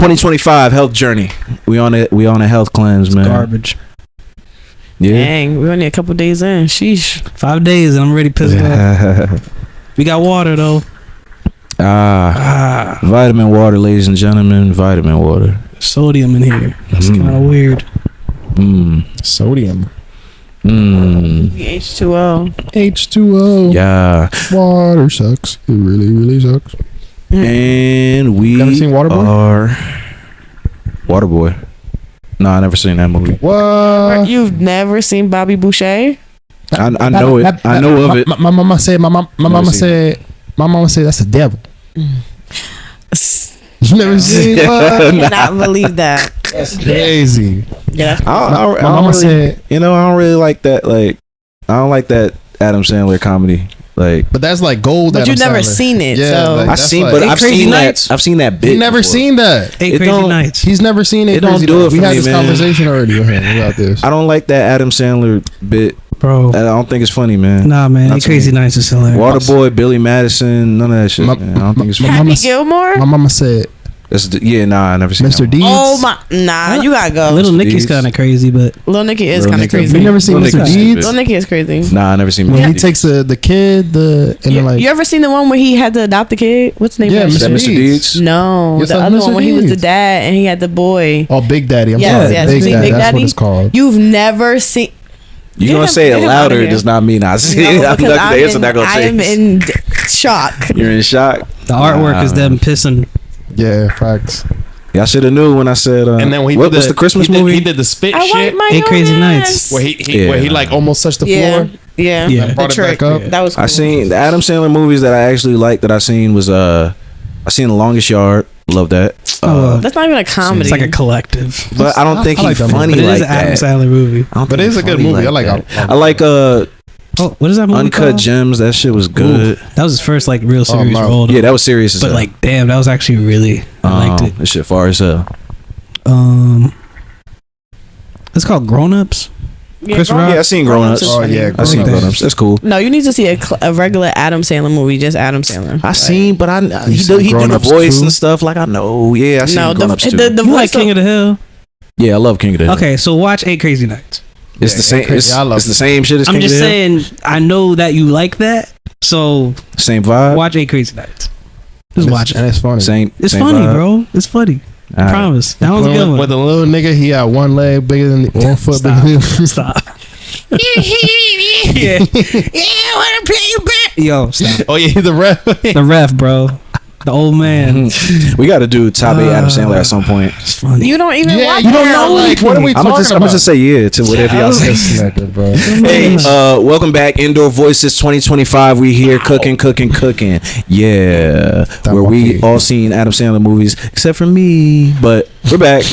2025 health journey. We on it. We on a health cleanse, man. Garbage. Yeah. Dang, we're only a couple days in. Sheesh. 5 days and I'm already pissed off. We got water though. Vitamin water, ladies and gentlemen. Vitamin water. Sodium in here. That's kind of weird. Sodium. H2O. H2O. Yeah. Water sucks. It really, really sucks. And we Never seen Waterboy? are Waterboy. No, I never seen that movie. What? You've never seen Bobby Boucher? I know it. I know of it. My mama said. My mama said that's the devil. You never seen it? I cannot believe that. That's crazy. Yeah, My mama really, said. I don't really like that. Like, I don't like that Adam Sandler comedy. Like, But that's like gold. but Adam you've never Sandler. seen it. Yeah, So like, I've that's seen, like- but Eight I've Crazy seen Nights? that. I've seen that bit. He never before. seen that. 8 It Crazy don't- Nights. He's never seen it. It don't do it We for had me, this man. conversation already with him about this. I don't like that Adam Sandler bit. Bro. I don't think it's funny, man. Nah, man. Not 8 to Crazy me. Nights is hilarious. Waterboy, Billy Madison, none of that shit. Man. I don't think it's funny. Happy Gilmore? My mama said, I never seen Mr. that Deeds. Oh my, nah, you gotta go. Little Nicky's Deeds. kind of crazy, but Lil Nicky is Lil kind of Nicky. crazy. You never seen Lil Mr. Nicky's Deeds? Lil Nicky is crazy. Nah, I never seen When Mr. he Deeds. takes the kid, and then like You ever seen the one where he had to adopt the kid? What's the name? Yeah, of Is that that shit? Mr. Deeds? No, Yes, the that's other Mr. one where he was the Deeds. dad and he had the boy. oh, Big Daddy. I'm Yes, sorry, yes, Big Big Daddy. That's Daddy? what it's called. You've never seen. You Get gonna him- say get it him outta louder here. does not mean I see it. No, I'm because not the answer not gonna I am change. in shock. You're in shock. the artwork is them pissing. Yeah, facts. Y'all should have knew when I said. And then when he what did was the Christmas movie? He did the spit I shit want my 8 Crazy own Nights. ass. where he like almost touched the Yeah, floor. yeah, Yeah. The Brought it trick. back up. That was. Cool. I seen the Adam Sandler movies that I actually liked that I seen was I seen The Longest Yard. Love that. That's not even a comedy. It's like a collective. But I don't think I like he's that funny But it like is an Adam that. Sandler movie. I don't But think it is he's a good funny movie. I like that. it. I like Oh, what is that movie Uncut called? Gems. That shit was good. That was his first like real serious no. role. Yeah, that was serious as But hell. like, damn, that was actually really. I liked it. That shit far as hell. It's called Grown Ups. Yeah, Chris Grown Rock? Yeah, I seen Grown Ups. Oh yeah, I seen Grown-Ups. Grown Ups. That's cool. No, you need to see a regular Adam Sandler movie, just Adam Sandler. I seen, but he seen do the Grown-Ups voice too? and stuff. Like I know. Yeah, I seen No, Grown Ups too. the You like voice King of the Hill? Yeah, I love King of the Hill. Okay, so watch 8 Crazy Nights. It's the same. It's, I love it's the it. same shit as King I'm just of the Hill. saying, I know that you like that, so Same vibe. watch 8 Crazy Nights. Just watch And it. it's funny. Same. It's same funny, vibe. bro. It's funny. I All right. promise. That was a good one. With a little nigga, he had one leg bigger than one foot Stop. bigger than Stop. Yeah. I want to pay you back. Yo, stop. Oh yeah, the ref. The ref, bro. The old man. We got to do top 8 Adam Sandler at some point. It's funny. You don't even Yeah, watch you don't him. know. Like, what are we I'm talking gonna about? just say yeah to whatever y'all say. This nigga, bro. Hey, welcome back, Indoor Voices 2025. We here cooking. Yeah, where we all seen Adam Sandler movies except for me, but we're back.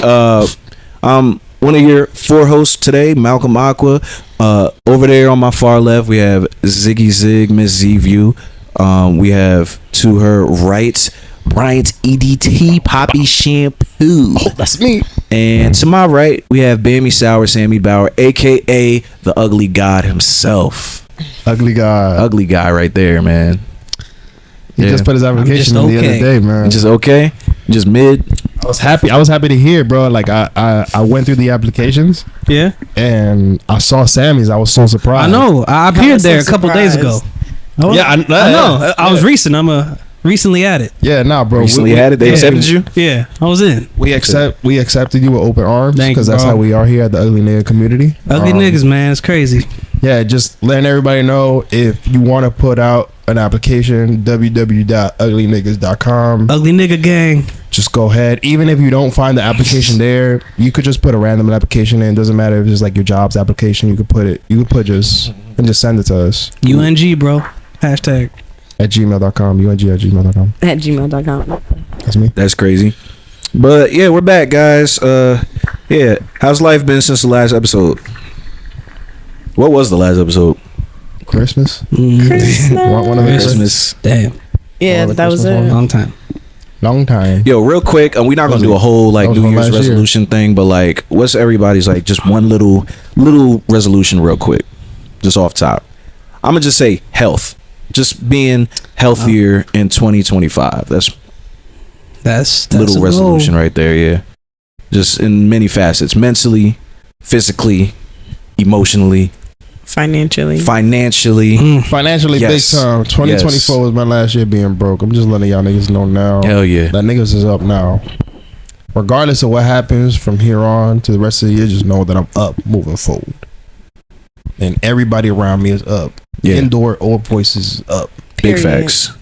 I'm one of your 4 hosts today, Malcolm Aqua. Over there on my far left, we have Ziggy Zig, Miss Z View. We have to her right, Bryant EDT, Poppy Shampoo. Oh, that's me. And to my right, we have Samie Bower, aka the Ugly God himself. Ugly guy. Ugly guy right there, man. He Yeah. just put his application in the other day, man. Just okay, just mid. I was happy to hear, bro. Like I went through the applications Yeah. and I saw Sammy's. I was so surprised. I know. I appeared was so there a couple days ago. surprised. Yeah, I know. I was recent. I'm recently at it. Yeah, nah, bro. Recently had it. They yeah. accepted you. Yeah, I was in. We accepted you with open arms Thank you, because that's bro. how we are here at the Ugly Nigga community. Ugly niggas, man. It's crazy. Yeah, just letting everybody know if you want to put out an application, www.uglyniggas.com. Ugly nigga gang. Just go ahead. Even if you don't find the application there, you could just put a random application in. Doesn't matter if it's like your job's application. You could put it. You could put just send it to us. UNG, bro. Hashtag. At gmail.com. UNG@gmail.com. At gmail.com. That's me. That's crazy. But yeah, we're back, guys. Yeah, how's life been since the last episode? What was the last episode? Christmas. Christmas. One of the Christmas. Damn. Yeah, All the that was Christmas it. ones. Long time. Long time. Yo, real quick, we're not gonna do a whole like That was New from Year's last year. resolution thing, but like, what's everybody's like just one little resolution, real quick, just off top. I'm gonna just say health, just being healthier in 2025. That's That's little a resolution goal. right there. Yeah, just in many facets: mentally, physically, emotionally, Financially. Financially, Yes. big time. 2024 was my last year being broke. I'm just letting y'all niggas know now. Hell yeah. That niggas is up now. Regardless of what happens from here on to the rest of the year, just know that I'm up moving forward. And everybody around me is up. Yeah. Indoor or voices is up. Big Period. facts.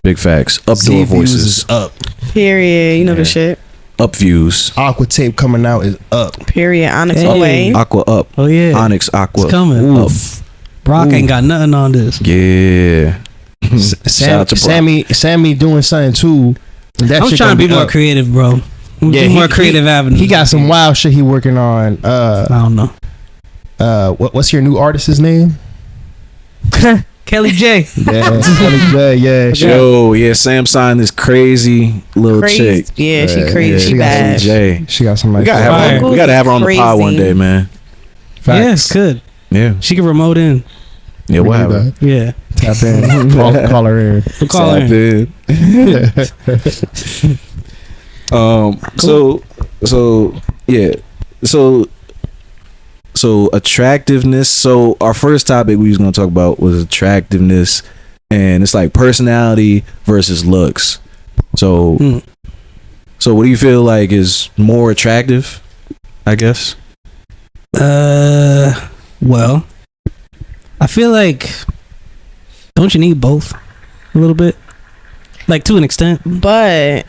Big facts. Updoor Z-Views voices. is up. Period. You know Yeah. the shit. Up views. Aqua tape coming out is up. Period. Onyx Hey. away. Aqua up. Oh yeah, Onyx Aqua. it's coming. Up. Brock Ooh. ain't got nothing on this. Yeah. Shout out to Brock. Sammy doing something too. And that I'm shit trying to gonna be more up. creative, bro. Yeah, More creative avenues. He got some wild shit he working on. I don't know. What's your new artist's name? Kelly J. Yeah, Yo, yeah, Sam signed this crazy little Crazy. chick. Yeah, she Yeah, crazy. yeah, she she got bad. Jay. She got some We like gotta have Fire. her. We gotta have her on the pod Crazy. one day, man. Yes, good. Yeah. She can remote in. Yeah, We we'll do have her. Yeah, Tap in, call her in. we'll call her in. So attractiveness. So our first topic we was gonna talk about was attractiveness, and it's like personality versus looks. So Hmm. so what do you feel like is more attractive? I guess. Well, I feel like don't you need both a little bit, like to an extent, But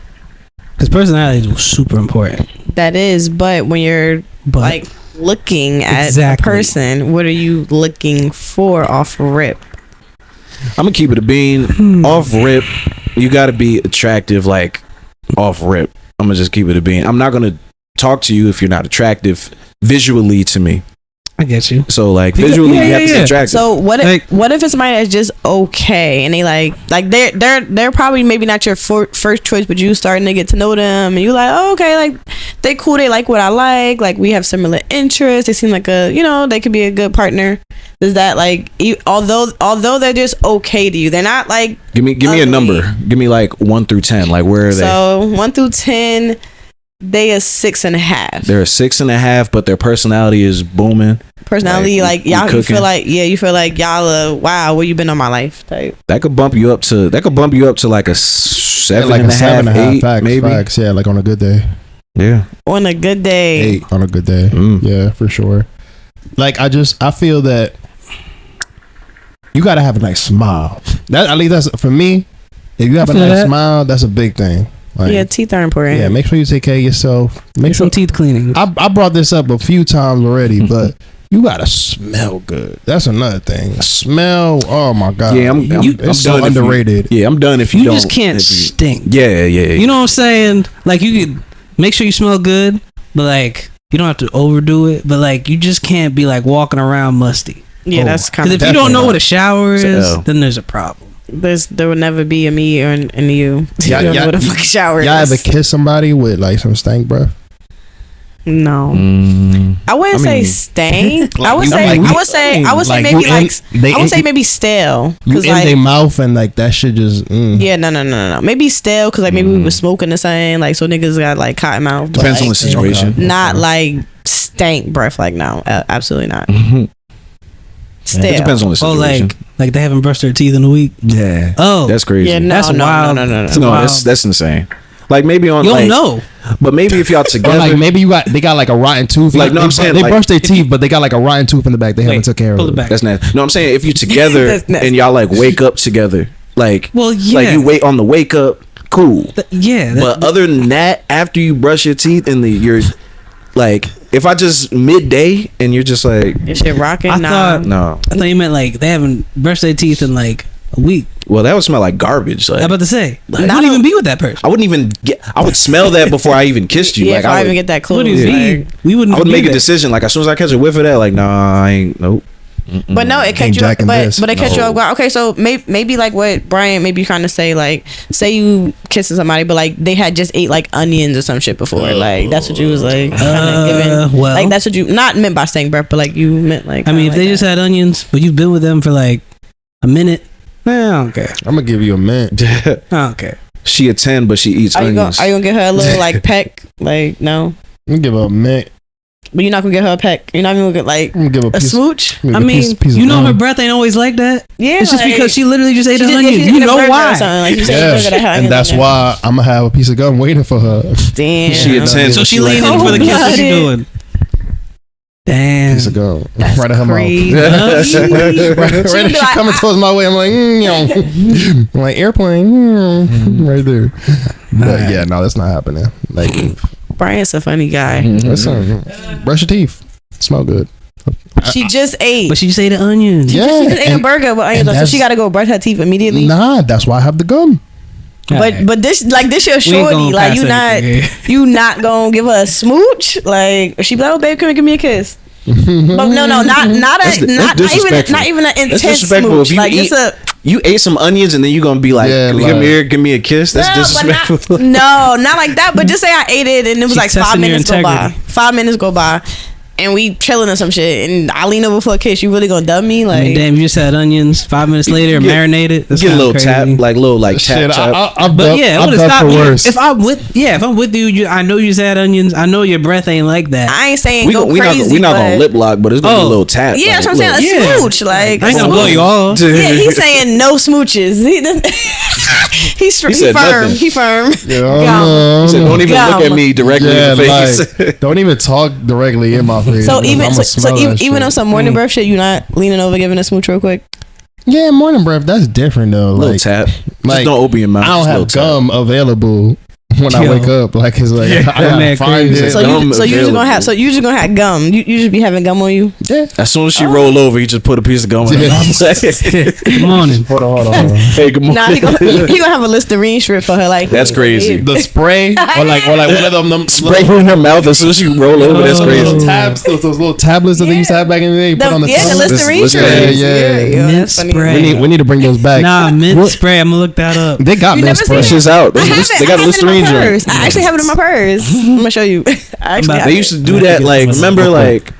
because personality is super important. that is, but when you're But like looking at Exactly. a person, what are you looking for off rip? I'm gonna keep it a bean. Off rip, you gotta be attractive. Like off rip, I'm gonna just keep it a bean. I'm not gonna talk to you if you're not attractive visually to me. I get you. So like Yeah, visually, yeah, you have to yeah, be yeah. attractive. So what if Like- what if it's somebody that's just okay and they like they're probably maybe not your first choice, but you starting to get to know them and you like, oh, okay, like they cool, they like what I like we have similar interests, they seem like they could be a good partner. Does that like although they're just okay to you, they're not like give me a ugly. number. Give me like 1 through 10. Like where are they? So 1 through 10, they are 6.5. They're a 6.5, but their personality is booming. Personality, like, like y'all, we you feel cooking. like y'all are wow, where you been on my life type. That could bump you up to like a 7 like and a a half, 8, facts, maybe. facts. Yeah, like on a good day. Yeah. On a good day. 8 on a good day. Mm. Yeah, for sure. Like I feel that you gotta have a nice smile. That at least that's for me. If you have a feel nice that. smile, that's a big thing. Like, Yeah, teeth are important. yeah, make sure you take care of yourself. Make Make sure. some teeth cleaning. I brought this up a few times already, but you gotta smell good. That's another thing. Smell. Oh my god. Yeah, I'm it's so done if you- underrated. Yeah, I'm done if you, You don't. just can't if you- stink. Yeah. You know what I'm saying? Like you could make sure you smell good, but like you don't have to overdo it. But like you just can't be like walking around musty. Yeah, Oh, that's kind Because of. if you don't know Definitely what a shower It's a is, L. then there's a problem. There will never be a me or an you. Yeah, You don't yeah. know what a fucking shower Y'all is. ever kiss somebody with like some stank breath? No, I wouldn't say mean- stank. I would you- say. like, I would say. I would say like, maybe you like. they I would say in- maybe stale. You 'Cause in like. their mouth and like that shit just. Yeah, no. Maybe stale because like maybe we were smoking the same. Like so niggas got like cotton mouth. but, Depends on the like, situation. Okay. Not like stank breath. Like no, absolutely not. It Stale. depends on the Oh, situation. like they haven't brushed their teeth in a week. Yeah. Oh, That's crazy. Yeah, no, That's no, wild. no. No, Wow. that's insane. Like maybe on you like, don't know. but maybe if y'all Or together, like maybe they got like a rotten tooth. Like, no, they, I'm saying, they like, brush their teeth, but they got like a rotten tooth in the back. They haven't Wait, took care of pull it. it back. that's nasty. No, I'm saying if you together That's nasty. and y'all like wake up together, like Well, yeah. like you wait on the wake up, cool. Yeah. But other than that, after you brush your teeth and you're like, if I just midday and you're just like, Your shit rocking. I Nah. thought- no, I thought you meant like they haven't brushed their teeth in like a week. well, that would smell like garbage. Like I'm about to say. I Like- wouldn't even be with that person. I wouldn't even get. I would smell that before I even kissed you. Yeah, like if I I even would, get that close. What do you like- mean? We wouldn't. I would be make a there. decision. Like as soon as I catch a whiff of that, like nah, I ain't. Nope. But no, it catch Ain't you. Up, jacking but this. it catch you No. off guard. Okay, so maybe like what Brian maybe trying to say, like say you kissing somebody, but like they had just ate like onions or some shit before. Like that's what you was like kind of giving. well. Like that's what you not meant by stank breath, but like you meant like. I mean, if kinda they like just that. had onions, but you've been with them for like a minute, I don't care. I'm gonna give you a mint. I don't care. She a 10, but she eats Are you onions. gonna get her a little like peck? Like no. I'm gonna give her a mint. But you're not gonna get her a peck. You're not even gonna get like I'm gonna give her a smooch. I'm I gonna give mean, a piece of you know her gum. breath ain't always like that. Yeah, It's just like, because she literally just ate she an just- onion. she You ate a know burger or why? something. Like, you said Yeah, burger that had and onions that's in it. why I'm gonna have a piece of gum waiting for her. Damn. She a 10. So she like leaning for the kiss. What she doing? Damn. Piece of gum That's right in her crazy. mouth. right She as be she like, coming towards my way, I'm like, I'm like airplane, right there. But yeah, no, that's not happening. Like, Bryant's a funny guy. listen, brush your teeth, smell good. She just ate. But she just ate an onion. She Yeah, just ate a burger with onions, and on, so that's- she gotta go brush her teeth immediately. Nah, that's why I have the gum. But this your shorty. Like you not gonna give her a smooch. Like she be like, oh babe, come and give me a kiss. But no, not That's disrespectful. not even an That's intense disrespectful. smooch. If you Like eat, just a you ate some onions and then you gonna be like, Yeah, come like- here, give me a kiss. That's no, but disrespectful. not like that. But just say I ate it and it was She's like 5 testing your minutes go by. integrity. 5 minutes go by, and we chilling or some shit. And I lean over for a kiss. You really gonna dub me? Like I mean, damn, you just had onions. 5 minutes later, Get- marinated. That's Get a kinda little crazy. tap, like little like Shit, tap. I'm But yeah, it I'm would have done stopped for me. worse. If I'm with you, I know you just had onions. I know your breath ain't like that. I ain't saying we go crazy. we not gonna but- lip lock, but it's gonna be a little tap. Yeah, like, that's what I'm saying. look. A Yeah. smooch, like I ain't a gonna blow smooch. you off. Yeah, he's saying no smooches. He said firm. nothing. He firm. Yeah, He said, don't even look at Gum. me directly in the face. like, don't even talk directly in my face. So because even I'ma so smell that even shit. on some morning breath shit, you not leaning over giving a smooch real quick. Yeah, morning breath. That's different though. Little Like, tap. like, Just don't open your mouth. I don't Just have little tap. gum available when I Yo. wake up. Like it's like I that gotta man find crazy. it. So Gum you just available. gonna have gum. You just be having gum on you. Yeah. As soon as she roll over, he just put a piece of gum in her mouth. Good morning. Hold on. Hey, good morning. Nah, he gonna have a Listerine strip for her. Like That's crazy. The spray or like one of them Spray her in her mouth as soon as she roll over. That's little crazy. tabs, those little tablets that they used to have back in the day. You put on the the tongue. Listerine This- strips. yeah. Mint that's funny. spray. We need to bring those back. Nah, mint spray. I'm gonna look that up. They got You mint never spray. seen Shit's out. I have it. They got I a have it in my Listerine purse. joint. I actually have it in my purse. I'm gonna show you. I actually have They it. used to do that. Like, remember, like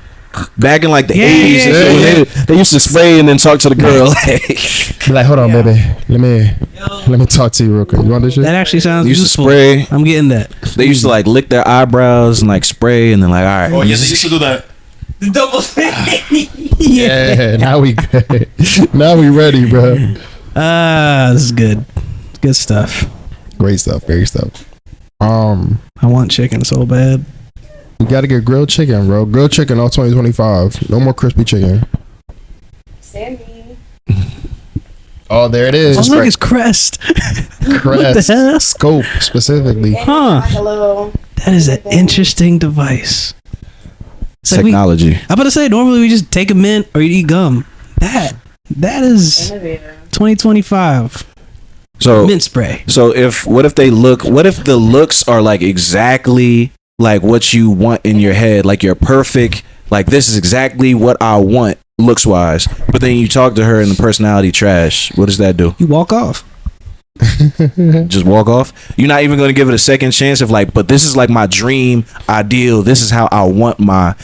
back in like the 80s. yeah, when they used to spray and then talk to the girl. Be like, hold on, baby. Let me talk to you real quick. You want this shit? That actually sounds They used to useful. spray. I'm getting that. They used to like lick their eyebrows and like spray and then like, all right. Oh yeah, they used to do that. Yeah. Now we good. Now we ready, bro. This is good. Good stuff. Great stuff. Great stuff. I want chicken so bad. You gotta get grilled chicken, bro. Grilled chicken all 2025. No more crispy chicken. Sammy. Oh, there it is. Oh, look, it's Crest. Crest. the hell? Scope specifically. Huh. Hello. That is an interesting device. It's like Technology. I'm about to say, normally we just take a mint or you eat gum. That is 2025 So mint spray. what if the looks are like exactly like what you want in your head, like you're perfect, like this is exactly what I want looks wise, but then you talk to her and the personality trash, what does that do? You walk off. Just walk off? You're not even going to give it a second chance of like, but this is like my dream ideal, this is how I want my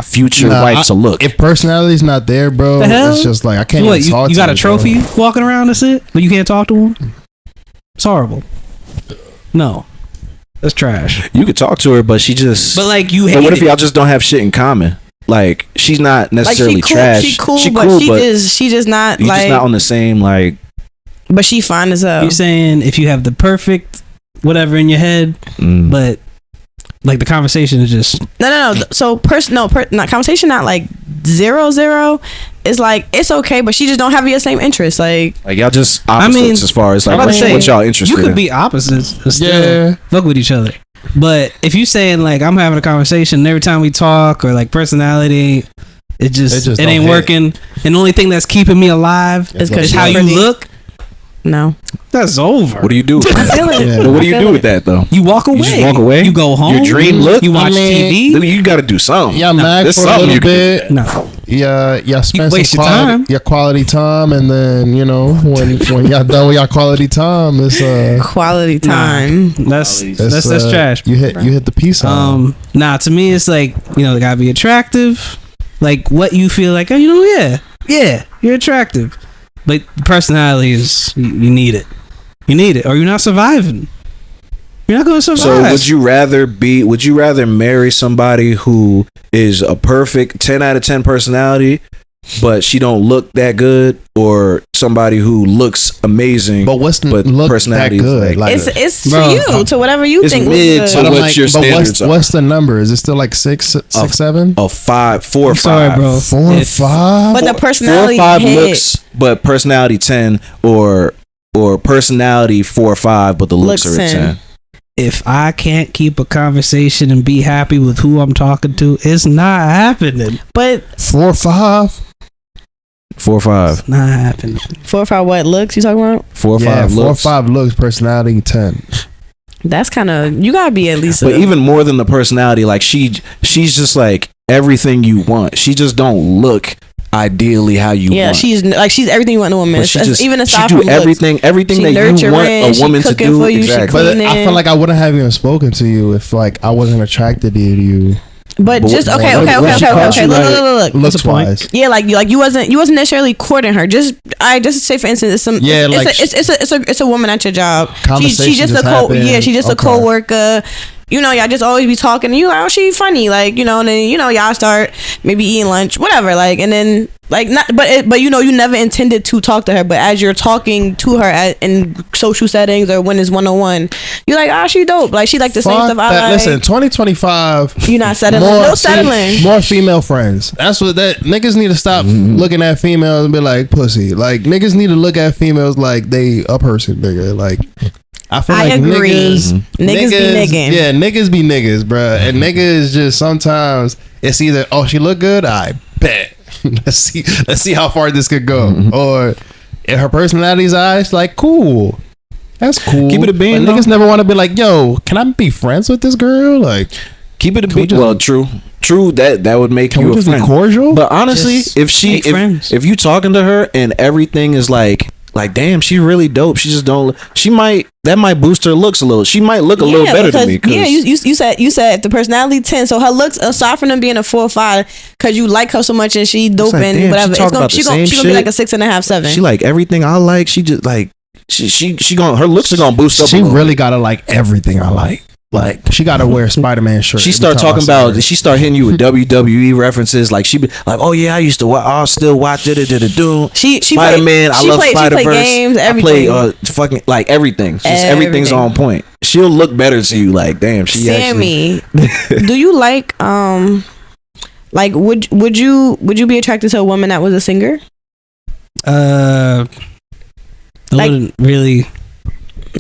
future wife to look. If personality's not there, bro, The hell? it's just like I can't What, even talk you to got a her, trophy bro. walking around and shit, but you can't talk to him? It's horrible. No. That's trash. You could talk to her, but she just But like you hate but what if it. y'all just don't have shit in common? Like she's not necessarily Like trash. she cool, but she just not you're like. just not on the same like. But she fine as hell. You're saying if you have the perfect whatever in your head, but like the conversation is just No. So not conversation. Not like 0. It's like it's okay, but she just don't have your same interests. Like y'all just opposites as far as like I'm about to say, what y'all interested you could in. be opposites and still Yeah. fuck with each other. But if you saying like I'm having a conversation and every time we talk or like personality, it just don't ain't hit. working, and the only thing that's keeping me alive It's is 'cause how she's you pretty. look. no. That's over. What do you do? I feel it. Yeah. But what do I you feel do it. with that though? You walk away. You just walk away. You go home. Your dream look. You watch I mean, TV. You got to do something. Yeah, mad there's for a something little you can do. bit. No. Yeah, spend waste some your quality, time. your quality time, and then when y'all done with your quality time, it's Quality time. That's it's, trash. You hit the peace sign. Nah, to me it's like, they gotta be attractive. Like what you feel like, yeah, you're attractive. But personality is you need it. You need it, or you're not surviving. You're not gonna survive. So would you rather marry somebody who is a perfect 10 out of 10 personality, but she don't look that good, or somebody who looks amazing But what's but look personality that is good? like It's Bro, to you, to whatever you it's think mid looks to good. what your standards are. what's the number? Is it still like 6, 7? a 5, 4 or I'm sorry, 5. bro. 4 or If- 5? But the 4 or personality 5 hit. looks, but personality 10, or personality 4 or 5, but the looks Looks are a 10. 10. If I can't keep a conversation and be happy with who I'm talking to, it's not happening. But 4 or 5? 4 or 5. It's not happening. 4 or 5 what looks you talking about? 4 or 5 Yeah, 4 or looks. 5 looks, personality 10. That's kind of, you gotta be at least. But even more than the personality, like she's just like everything you want. She just don't look ideally how you want. she's everything you want in a woman. But she just Even she aside do from looks. everything She that you want nurturing, a she woman to cooking do. for you, she Exactly. But I Cleaning. feel like I wouldn't have even spoken to you if like I wasn't attracted to you. But just what- okay. what she cost you, Look. Looks point? wise. Yeah, like you wasn't necessarily courting her. Just say for instance, it's some Yeah, it's, like it's a woman at your job. Conversation She just just a happened. she's just a Okay. coworker. You know, y'all just always be talking. And you like, oh, she funny, like you know. And then y'all start maybe eating lunch, whatever. Like, and then like not, but you never intended to talk to her. But as you're talking to her in social settings or when it's 1-on-1, you're like, oh, she dope. Like she like the same Fuck stuff I that. like. Listen, 2025. You're not settling. No settling. More female friends. That's what that niggas need to stop looking at females and be like pussy. Like niggas need to look at females like they a person, nigga. Like I feel I like agree. niggas Niggas be nigging. Yeah, niggas be niggas, bruh. And niggas just sometimes it's either she look good, I bet. let's see how far this could go. Or if her personality's eyes, like cool. That's cool. Keep it a bean, But niggas though. never want to be like, yo, can I be friends with this girl? Like, Keep it a Can we bit. just- Well, true. That would make can you we a just be friend. cordial? But honestly, Just if make friends. if you talking to her and everything is like damn, she really dope. She just don't. That might boost her looks a little. She might look a little better to me. Yeah, you said if the personality 10, so her looks aside from them being a 4 or 5, because you like her so much and she dope like, and damn, whatever, she talk about the she's same gonna be shit. like a 6.5, 7. she like everything I like. She just like she gonna her looks are gonna boost up. She a little really bit. gotta like everything I like. Like she gotta wear a Spider-Man shirt. She every start time I talking see her. about. She start hitting you with WWE references. Like she be like, oh yeah, I used to. I'll still watch it. She Spider Man. I love Spider She play Verse. games, I everything. play fucking like everything. Just everything's Everything. on point. She'll look better to you. Like damn, she actually. Sammy, do you like would you be attracted to a woman that was a singer? I Like- wouldn't really.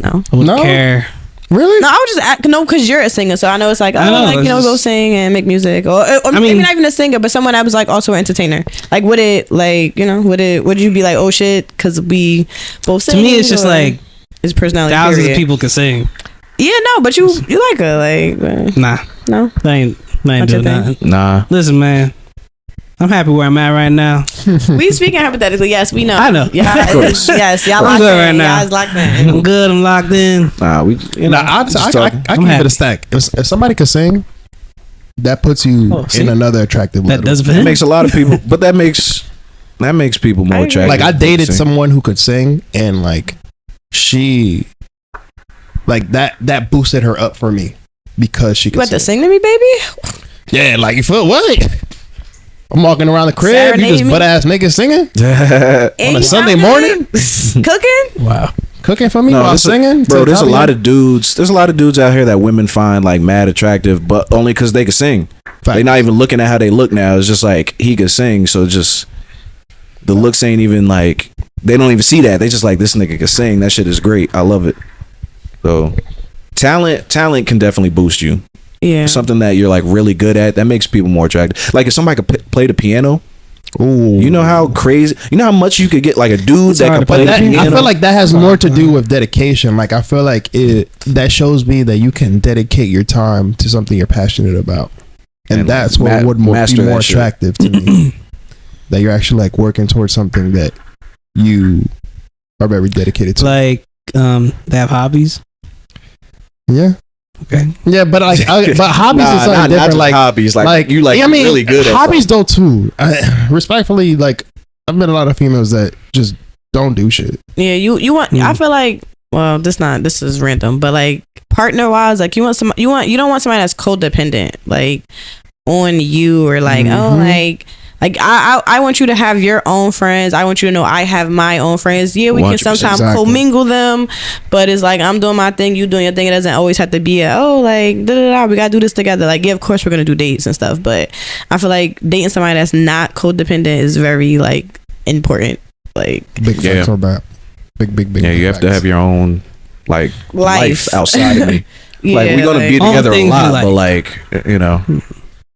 No. I wouldn't No? care. Really? No, I was just because you're a singer, so I know it's like, I know, like it's go just- sing and make music, or maybe mean- not even a singer, but someone that was like also an entertainer. Like, would you be like, oh shit, because we both sing? To me, it's just or like his personality. thousands period? of people can sing. Yeah, no, but you like her, like Nah, no. I ain't Not your doing thing? nothing. Nah. Listen, man, I'm happy where I'm at right now. We speaking hypothetically, yes, we know. I know. Yeah, Of course. yes, y'all I'm locked good in. right now. Y'all's locked in. I'm good. I'm locked in. Nah. We. You know, Nah, just I talking. can I'm give happy. it a stack. If somebody could sing, that puts you Oh, see? in another attractive That level. does for It him. makes a lot of people, but that makes people more I agree. attractive. Like I dated See? someone who could sing, and like she, like that boosted her up for me because she You could want to sing. sing to me, baby? Yeah, like you feel what? I'm walking around the crib, you Serenade just me? butt ass niggas singing on a Sunday morning, Cooking? Wow. cooking for me No, while there's singing. bro. There's a lot of dudes. There's a lot of dudes out here that women find like mad attractive, but only because they can sing. They not even looking at how they look now. It's just like he could sing, so just the looks ain't even like they don't even see that. They just like this nigga can sing. That shit is great. I love it. So talent can definitely boost you. Yeah. Something that you're like really good at that makes people more attractive. Like if somebody could play the piano. Ooh. You know how crazy. You know how much you could get like a dude that hard can to play play the that- piano. I feel like that has more to do with dedication. Like I feel like that shows me that you can dedicate your time to something you're passionate about, and And that's what would be master more that shit. attractive to me. That you're actually like working towards something that you are very dedicated to. Like, they have hobbies. Yeah, Okay. yeah, but like, but hobbies is something not different. just Like hobbies, like you like yeah, I mean, really good at hobbies something. though too. Respectfully, like I've met a lot of females that just don't do shit. Yeah, you want. Mm. I feel like well, this is random, but like partner wise, like you don't want somebody that's codependent, like on you, or like like I want you to have your own friends. I want you to know I have my own friends. Yeah, we can sometimes commingle them, but it's like I'm doing my thing, you doing your thing. It doesn't always have to be like we gotta do this together. Like, yeah, of course we're gonna do dates and stuff, but I feel like dating somebody that's not codependent is very like important. Like big facts on that. Big. Yeah, you have to have your own like life outside of me. Yeah, like we're gonna be together a lot, like. but like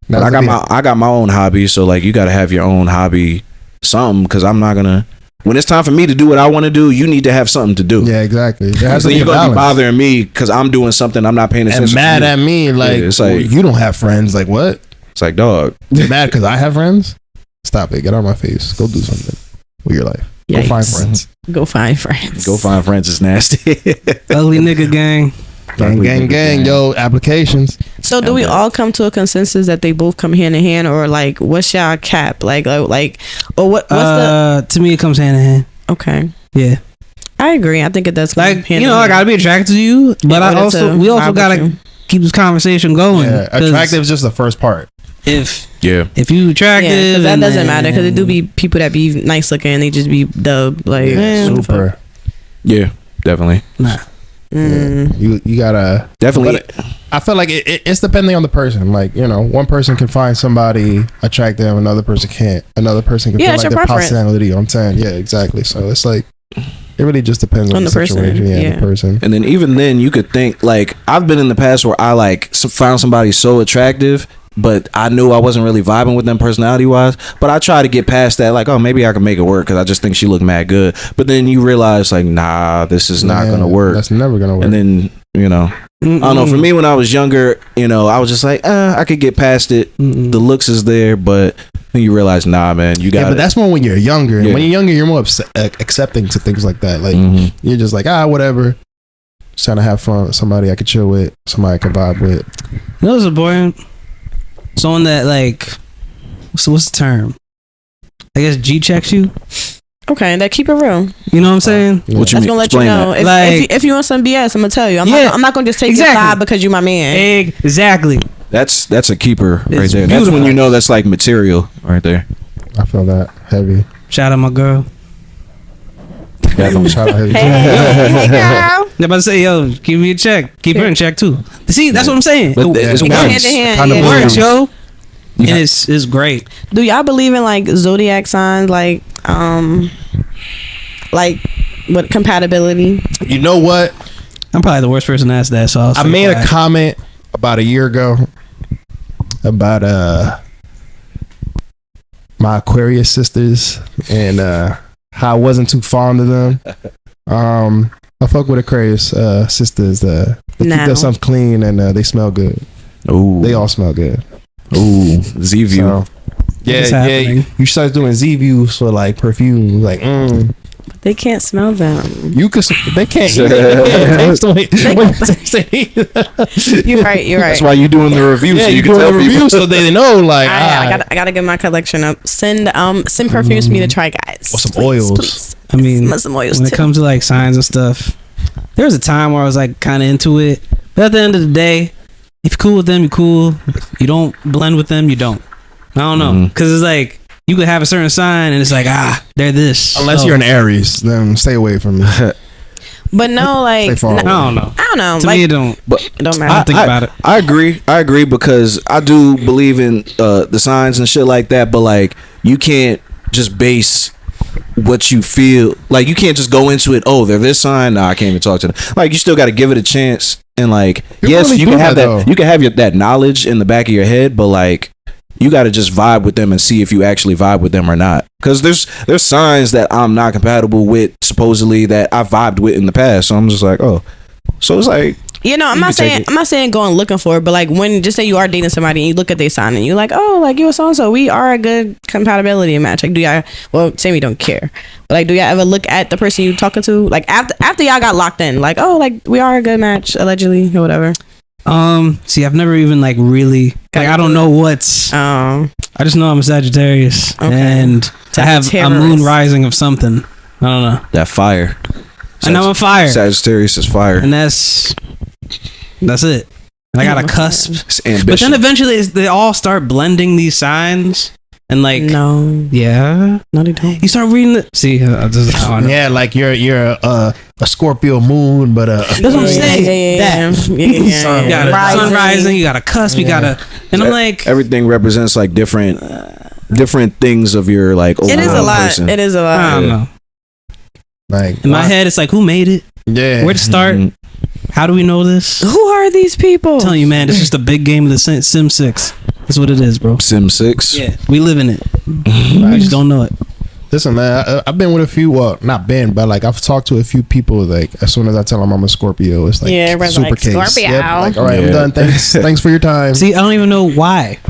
But I got my own hobby, so like you got to have your own hobby, something, because I'm not gonna. When it's time for me to do what I want to do, you need to have something to do. Yeah, exactly. So you're gonna be bothering me because I'm doing something I'm not paying attention. And mad at me, like, it's like you don't have friends. Like what? It's like, dog. You're mad because I have friends? Stop it. Get out of my face. Go do something with your life. Go find friends. Go find friends. Go find friends is nasty. Ugly nigga gang. Gang, yo, applications. So do we all come to a consensus that they both come hand in hand, or like what's y'all cap? Like or what's the to me it comes hand in hand. Okay. Yeah. I agree. I think it does come Like, hand you know, in I hand. gotta be attracted to you, but we also gotta keep this conversation going. Yeah, attractive is just the first part. If you attractive, because that doesn't matter, because it do be people that be nice looking and they just be dubbed like super. Yeah, definitely. Nah. Yeah. You gotta definitely. I feel like it's depending on the person. Like, you know, one person can find somebody attractive, another person can't. Another person can feel like their personality on 10. Yeah, exactly. So it's like it really just depends on the situation. Person. The person. And then even then, you could think like I've been in the past where I like found somebody so attractive, but I knew I wasn't really vibing with them personality wise. But I try to get past that, like, oh, maybe I can make it work because I just think she looked mad good. But then you realize, like, nah, this is not gonna work. That's never gonna work. And then, you know, I don't know. For me, when I was younger, you know, I was just like, I could get past it. The looks is there, but then you realize, nah, man, you got. Yeah, but that's when you're younger. And when you're younger, you're more accepting to things like that. Like you're just like, whatever. Just trying to have fun with somebody I could chill with, somebody I could vibe with. You know what's important? Someone that like, so what's the term? I guess G checks you. Okay, that keep it real. You know what I'm saying? What you That's mean? gonna let you know. If you want some BS, I'm gonna tell you. I'm not gonna just take your side because you my man. Exactly. That's a keeper right there. Beautiful. That's when you know that's like material right there. I feel that heavy. Shout out my girl. Shout out heavy. Hey, girl. I'm about to say, yo, give me a check. Keep her in check too. See, that's what I'm saying. But it's It goes hand in hand. It works, yo. Yeah. And it's great. Do y'all believe in like zodiac signs, like what compatibility? You know what? I'm probably the worst person to ask that. So I made a comment about a year ago about my Aquarius sisters and how I wasn't too fond of them. I fuck with Aquarius sisters. They keep themselves clean and they smell good. Ooh, they all smell good. Ooh, Z View. So, yeah. You start doing Z Views for like perfume, like. But they can't smell them. You could. They can't. You're right. That's why you're doing the review. Yeah, so you can doing tell the people. review so they know. Like, I gotta get my collection up. Send perfumes for me to try, guys. Or some oils. Please. I mean, some oils when too. it comes to like signs and stuff, there was a time where I was like kind of into it, but at the end of the day, if you're cool with them, you're cool. If you don't blend with them, you don't. I don't know, because it's like you could have a certain sign and it's like they're this. Unless you're an Aries, then stay away from me. But no, like I don't know. To like, me, it don't. But it don't matter. I don't think about it. I agree because I do believe in the signs and shit like that. But like, you can't just base what you feel. Like, you can't just go into it. Oh, they're this sign. Nah, I can't even talk to them. Like, you still got to give it a chance. And like, yes, really you can have that. though. You can have that knowledge in the back of your head, but like, you got to just vibe with them and see if you actually vibe with them or not. Because there's signs that I'm not compatible with, supposedly, that I vibed with in the past. So I'm just like, oh, so it's like, you know, I'm not saying going looking for it, but like when just say you are dating somebody and you look at their sign and you're like, oh, like you and so and so, we are a good compatibility match. Like, do y'all? Well, Samie don't care, but like, do y'all ever look at the person you talking to, like after y'all got locked in, like, oh, like we are a good match allegedly or whatever? See, I've never even like really like I don't know what's. I just know I'm a Sagittarius and I have a moon rising of something. I don't know. that fire. And I'm a fire. Sagittarius is fire. And that's it. And I got a cusp. It's ambition. But then eventually they all start blending these signs. And like, no, yeah, no, they don't. you start reading it. See, this is how I know. Yeah, like you're a Scorpio moon, but That's what I'm saying. Yeah. You got a sun rising, you got a cusp, you got a, and I'm like, everything represents like different things of your like overall It is a lot. person. It is a I lot. don't know. like In my head, it's like, who made it? yeah. Where to start? How do we know this? Who are these people? I'm telling you, man, it's just a big game of the Sim 6. That's what it is, bro. Sim 6. Yeah, we live in it. We just don't know it. Listen, man, I've been with a few. Well, not been, but like I've talked to a few people. Like as soon as I tell them I'm a Scorpio, it's like Yeah, everybody's super like, case. Scorpio. Yep, like all right, Yeah. I'm done. Thanks for your time. See, I don't even know why.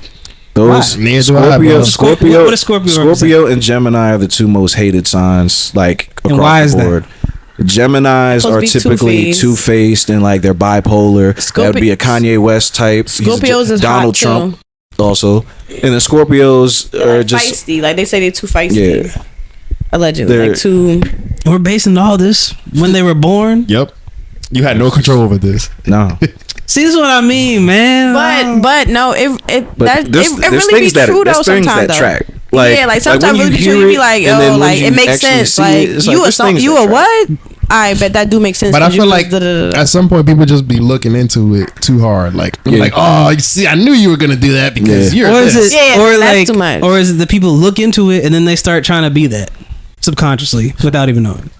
Those Neither do I, bro. Scorpio, What does Scorpio Scorpio and Gemini are the two most hated signs, like across And why the is that? board. Geminis Supposed to are be typically two-faced. two-faced and like they're bipolar. That would be a Kanye West type. He's a Scorpios is Donald hot, Trump also, and the Scorpios are like just feisty. Like they say they're too feisty. yeah. Allegedly, They're- like too. We're basing all this when they were born. Yep, you had no control over this. No, See, this is what I mean, man. But no, it but there's really be true though. there's things Sometimes that though. track. Like, Yeah, like sometimes when really hear true. You be it, like, and then oh, when like you it makes actually sense. see Like it, it's you a there's things you that a track. what? I bet that do make sense. But I 'cause you feel was like da-da-da-da. at some point people just be looking into it too hard. Like, Yeah. like oh, you see, I knew you were gonna do that because Yeah. you're Or is this. it, Yeah, or that's like, too much. or is it the people look into it and then they start trying to be that subconsciously without even knowing?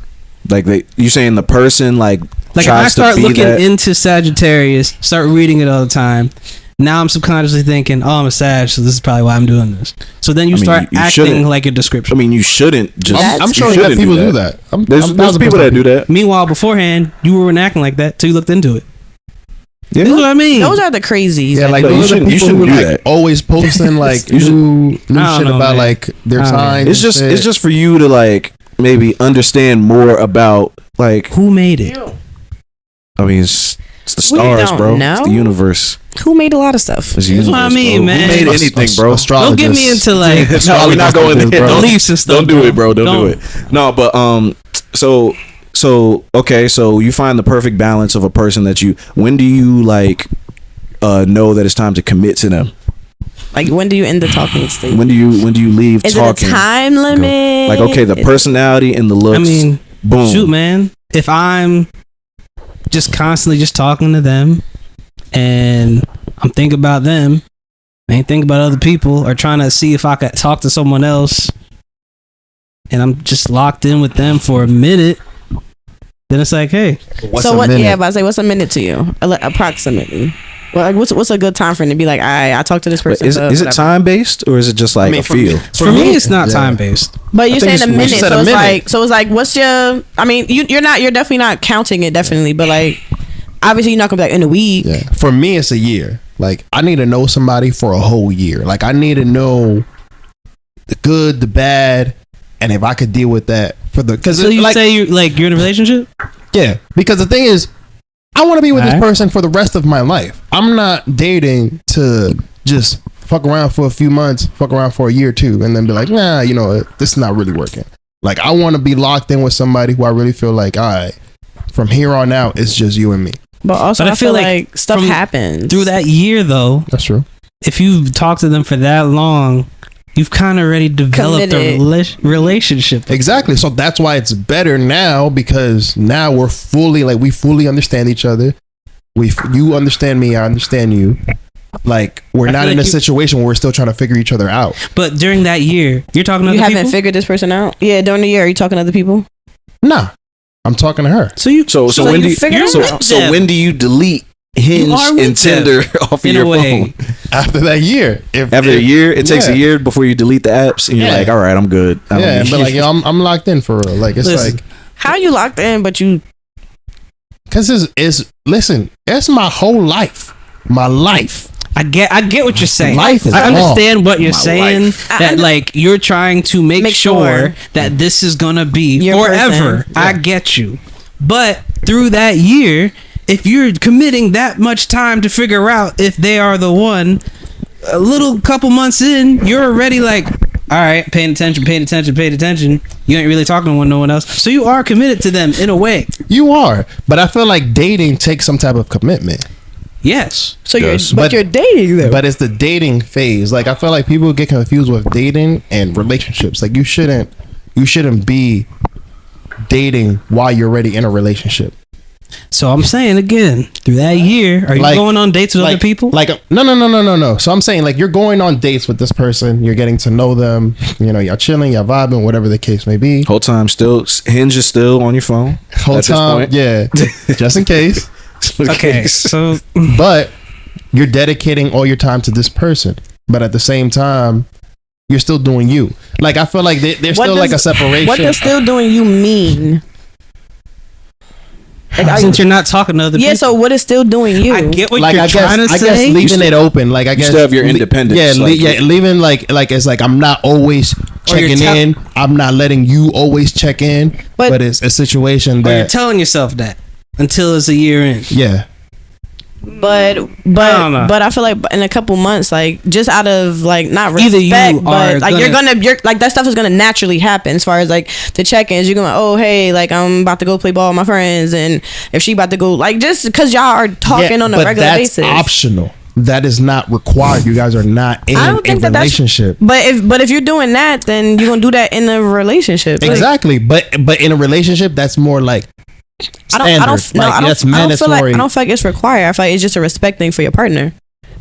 Like you saying the person like Like if tries I start to be looking that. into Sagittarius, start reading it all the time. Now I'm subconsciously thinking, oh, I'm a Sag, so this is probably why I'm doing this. So then you I mean, start you acting shouldn't. like your I description. mean, you shouldn't just. I'm you sure that shouldn't people do that. There's people that do that. Meanwhile, beforehand, you weren't acting like that till you looked into it. Yeah. This is what I mean. Those are the crazies. Yeah, like No, you those are the shouldn't- you people who shouldn't are do like that. always posting like You should- new I don't shit know, about man. like their I don't know. signs. It's and just shit. it's just for you to like maybe understand more about like. Who made it? I mean, it's the We stars, don't bro. know. It's the universe. Who made a lot of stuff? It's the That's universe, what I mean, bro. man. Who made anything, bro? Don't get me into like No, we're not going there. bro. beliefs and stuff. Don't do it, bro. Don't do it. No, but so okay, so you find the perfect balance of a person that you. When do you like know that it's time to commit to them? Like when do you end the talking stage? When do you leave Is talking? it a time limit? Like okay, the personality and the looks. I mean, boom. shoot, man. If I'm just constantly just talking to them and I'm thinking about them, I ain't thinking about other people or trying to see if I could talk to someone else and I'm just locked in with them for a minute, then it's like, hey, What's so a what? minute? Yeah, but I say, what's a minute to you? Approximately. Well, like what's a good time frame to be like? I talked to this But person. is for it whatever. time based or is it just like I mean, a for feel? for me it's not yeah. time based. But you're I think saying a it's- minute, you said so a it's minute. like, what's your? I mean, you're definitely not counting it, definitely, but like, obviously, you're not gonna be like in a week. Yeah. For me, it's a year. Like I need to know somebody for a whole year. Like I need to know the good, the bad, and if I could deal with that for the because So you like say you're in a relationship? yeah, because the thing is, I want to be with this Alright. person for the rest of my life. I'm not dating to just fuck around for a few months, fuck around for a year or two, and then be like, nah, you know, this is not really working. Like I want to be locked in with somebody who I really feel like, all right, from here on out, it's just you and me. But also, But I feel like stuff from- happens Through that year though, That's true. if you've talked to them for that long, you've kind of already developed a relationship. Exactly. So that's why it's better now because now we're fully like we fully understand each other. You understand me, I understand you. Like we're I not feel in like a situation where we're still trying to figure each other out. But during that year, you're talking to You other haven't people. figured this person out. Yeah, during the year, are you talking to other people? Nah, I'm talking to her. So you So when you do figure you, it so, out. so when do you delete Hinge You are with and Tinder off of in your a way. phone? After that year, After a year, it takes yeah. a year before you delete the apps, and you're Yeah. like, all right, I'm good. I don't Yeah, need- but like yo, I'm locked in for real. Like it's Listen. like How are you locked in? But you because it's listen, it's my whole life, my life. I get what you're saying. Life is I understand what you're My saying. life. That like you're trying to make Make sure sure. that this is gonna be Your forever. person. I get you, but through that year, if you're committing that much time to figure out if they are the one, a little couple months in, you're already like, all right, paying attention. you ain't really talking to no one else. So you are committed to them in a way. You are, but I feel like dating takes some type of commitment. Yes. So Yes. you're dating them. But it's the dating phase. Like I feel like people get confused with dating and relationships. Like you shouldn't be dating while you're already in a relationship. So I'm saying again, through that year, are you Like- going on dates with other people? Like no. So I'm saying like you're going on dates with this person. You're getting to know them. You know, y'all chilling, y'all vibing, whatever the case may be. Whole time still Hinge is still on your phone. Whole at this time, point. yeah, just in case. Okay, so But you're dedicating all your time to this person. But at the same time, you're still doing you. Like I feel like there's What still like a does- separation. What does still doing you mean? Like, are since you, you're not talking to other yeah. people, So what is still doing you? I get what like you're I guess, trying to I say. guess leaving it open. Like I guess still have your independence, Yeah, like- leaving like it's like I'm not always checking tell- in. I'm not letting you always check in. But- But it's a situation Or you're that telling yourself that until it's a year in. yeah. But don't know. I feel like in a couple months, like just out of like not Either respect, you but are like you're like that stuff is gonna naturally happen as far as like the check-ins. You're going, oh hey, like I'm about to go play ball with my friends, and if she about to go, like just because y'all are talking Yeah, on a but regular that's basis. optional. That is not required. You guys are not in I a don't think that relationship. But if you're doing that, then you're gonna do that in a relationship. Like, Exactly. But in a relationship, that's more like standard. That's mandatory. I don't feel like it's required. I feel like it's just a respect thing for your partner.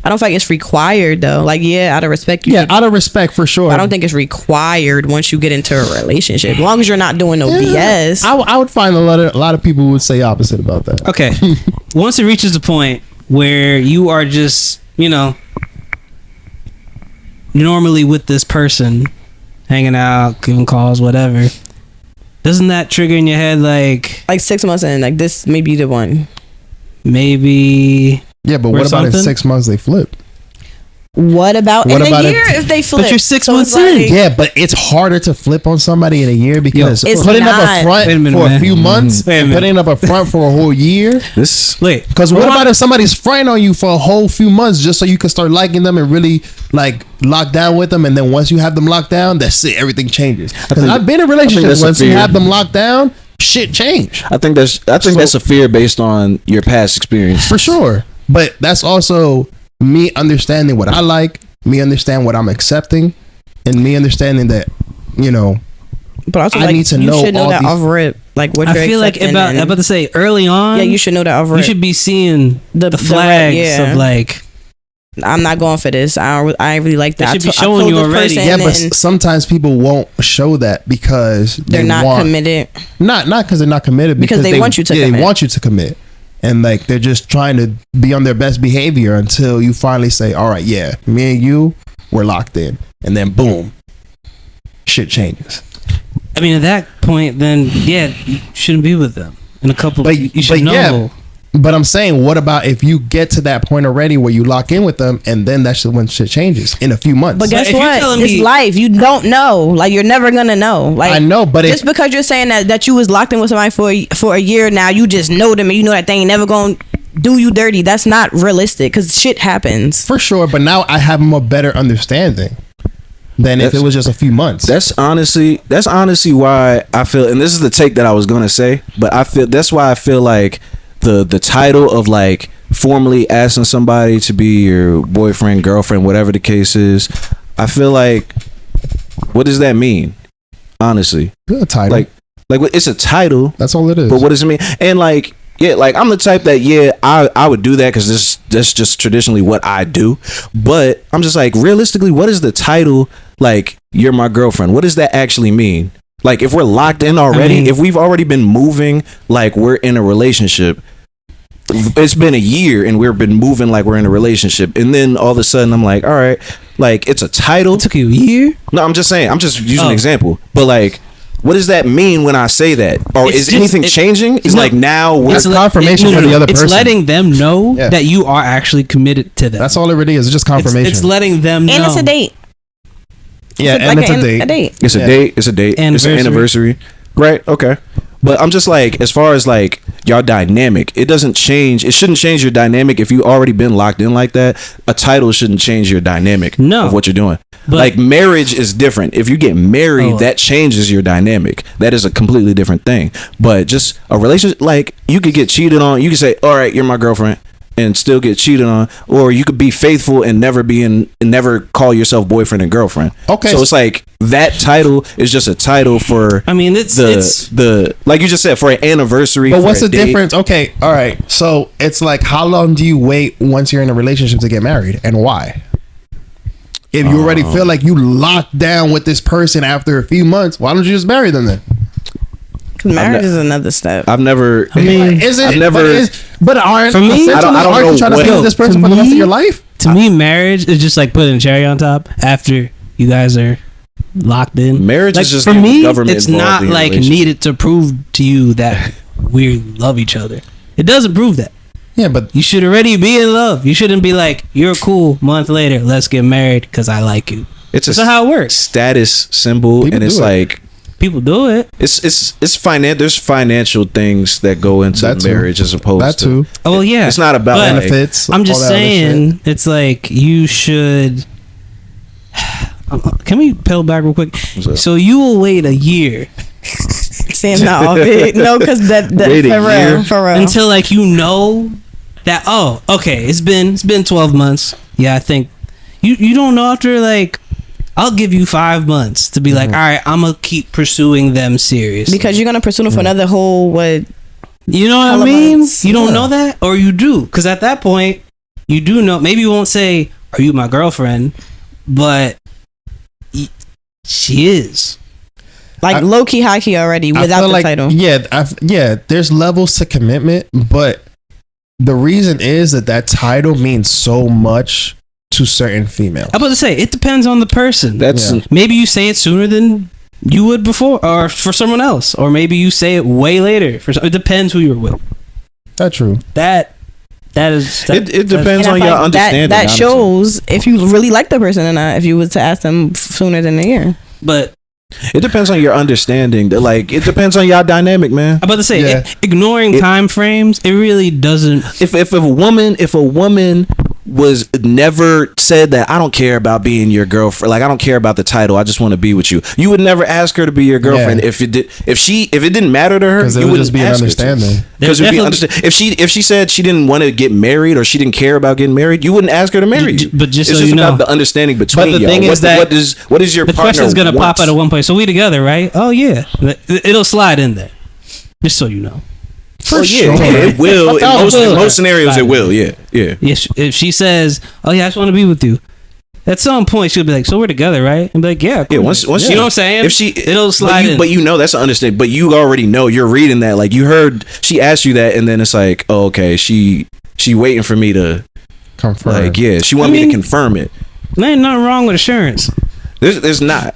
I don't feel like it's required though. Like yeah, out of respect, you yeah, should- out of respect for sure. but I don't think it's required once you get into a relationship. As long as you're not doing no BS. I would find a lot of people would say opposite about that. Okay, once it reaches the point where you are just, you know, normally with this person, hanging out, giving calls, whatever, doesn't that trigger in your head like Like 6 months in, like this may be the one. maybe? Yeah, but Or what about in something? 6 months they flip? What about What in about a year if- if they flip? But you're 6 So months it's like- in. Yeah, but it's harder to flip on somebody in a year because It's putting up not. a front Wait a minute, for a man. few months, Wait a and minute. putting up a front for a whole year. This Wait, Because what about if somebody's fronting on you for a whole few months just so you can start liking them and really like lock down with them, and then once you have them locked down, that's it. Everything changes. Because think- I've been in I think relationships that's a once you fear. have them locked down, shit change I think that's a fear based on your past experience. for sure. But that's also me understanding what I like, me understand what I'm accepting, and me understanding that, you know, But also, I like, need to you know should know all that these- off rip, like what I you're feel like accepting I'm about to say early on. yeah, you should know that off You rip. should be seeing the The flags yeah. of like. I'm not going for this. I ain't really like that. They should be I showing told you this already. person yeah, but and sometimes people won't show that because they're they not want, committed. Not because they're not committed, Because they want you to They commit. want you to commit, and like they're just trying to be on their best behavior until you finally say, "All right, yeah, me and you, we're locked in," and then boom, shit changes. I mean, at that point, then yeah, you shouldn't be with them. In a couple, But you should know. yeah, but I'm saying, what about if you get to that point already where you lock in with them, and then that's when shit changes in a few months? But guess if you're what? telling It's me- life. You don't know. Like you're never gonna know. Like I know, but just because you're saying that you was locked in with somebody for a year now, you just know them and you know that they ain't never gonna do you dirty. That's not realistic because shit happens. for sure. But now I have a better understanding than if That's- it was just a few months. That's honestly why I feel, and this is the take that I was gonna say, but I feel that's why I feel like the title of like formally asking somebody to be your boyfriend, girlfriend, whatever the case is, I feel like, what does that mean? Honestly, a title. like it's a title, That's all it is. but what does it mean? And like, yeah, like I'm the type that I would do that because that's just traditionally what I do. But I'm just like, realistically, what is the title? Like, you're my girlfriend. What does that actually mean? Like, if we're locked in already, I mean- if we've already been moving like we're in a relationship, it's been a year and we've been moving like we're in a relationship, and then all of a sudden I'm like, all right, like it's a title. It took you a year. No, I'm just saying. I'm just using Oh. an example. But like, what does that mean when I say that? Or It's is just- anything changing? It's no, like now we're It's confirmation for the other It's person. letting them know Yeah. that you are actually committed to them. That's all it really is. It's just confirmation. It's letting them know. And it's a date. yeah, It's and like it's a date. A date. It's a Yeah. date. It's a date. It's an Anniversary. anniversary. Right. Okay. But I'm just like, as far as like y'all dynamic, it doesn't change. It shouldn't change your dynamic if you already been locked in like that. A title shouldn't change your dynamic No. of what you're doing. But- like marriage is different. If you get married, that changes your dynamic. That is a completely different thing. But just a relationship, like you could get cheated on. You could say, "All right, you're my girlfriend," and still get cheated on, or you could be faithful and never call yourself boyfriend and girlfriend. Okay. So it's like that title is just a title for. I mean, it's the like you just said, for an anniversary. But for what's a the date. difference? Okay, all right. So it's like, how long do you wait once you're in a relationship to get married, and why? If you already feel like you locked down with this person after a few months, why don't you just marry them then? Because marriage is another step. I've never. I mean, Is it? I've never. But aren't For me, I don't aren't know you trying to what- be with this person for the rest of your life? To me, marriage is just like putting a cherry on top after you guys are locked in. Marriage like, is just for the me. government It's involved not in your like relationship. needed to prove to you that we love each other. It doesn't prove that. Yeah, but You should already be in love. You shouldn't be like, you're cool. Month later, let's get married because I like you. It's That's how it works. status symbol, People and it's do it. like People do it. it's there's financial things that go into That too. marriage as opposed that to. too. Oh yeah, It's not about But like, Benefits. I'm all just that other shit. saying, it's like you should. Can we peel back real quick? up? So you will wait a year Sam not off it. No, because that Wait a for real, year? for real. until like you know that okay, it's been 12 months. Yeah, I think you don't know after like I'll give you 5 months to be like, all right, I'm gonna keep pursuing them seriously. because you're gonna pursue them for another whole what? You know what I hella mean? months. You don't Yeah. know that, or you do, because at that point you do know. Maybe you won't say, "Are you my girlfriend?" But she is. Like low key, high key already I without feel the like, title. Yeah, there's levels to commitment, but the reason is that title means so much to certain females. I'm about to say it depends on the person. That's Yeah. Maybe you say it sooner than you would before, or for someone else, or maybe you say it way later. It depends who you're with. That's true. That is. it depends And I on feel your like understanding. that honestly. shows if you really like the person or not. If you was to ask them sooner than a year. But It depends on your understanding. Like it depends on your dynamic, man. I'm about to say, Yeah. ignoring time frames, it really doesn't. If a woman was never said that I don't care about being your girlfriend, like I don't care about the title, I just want to be with you, you would never ask her to be your girlfriend. Yeah. If it didn't matter to her, Because it you would wouldn't just be an ask her to. understanding. Because it would be Definitely- understand. If she said she didn't want to get married or she didn't care about getting married, you wouldn't ask her to marry you. But just it's so just you about know. the understanding between the y'all. thing is that what is your The partner question's gonna wants? pop out at one point. So we together, right? Oh yeah, it'll slide in there. Just so you know. For sure, it will. In most scenarios, it will. Yeah. If she says, "Oh yeah, I just want to be with you," at some point she'll be like, "So we're together, right?" And be like, "Yeah, Yeah, cool." once you know what I'm saying? If she, it'll slide in. but you know that's an understanding. But you already know, you're reading that. Like you heard, she asked you that, and then it's like, oh, okay, she waiting for me to Confirm. like, yeah, she want me to confirm it. There ain't nothing wrong with assurance. There's not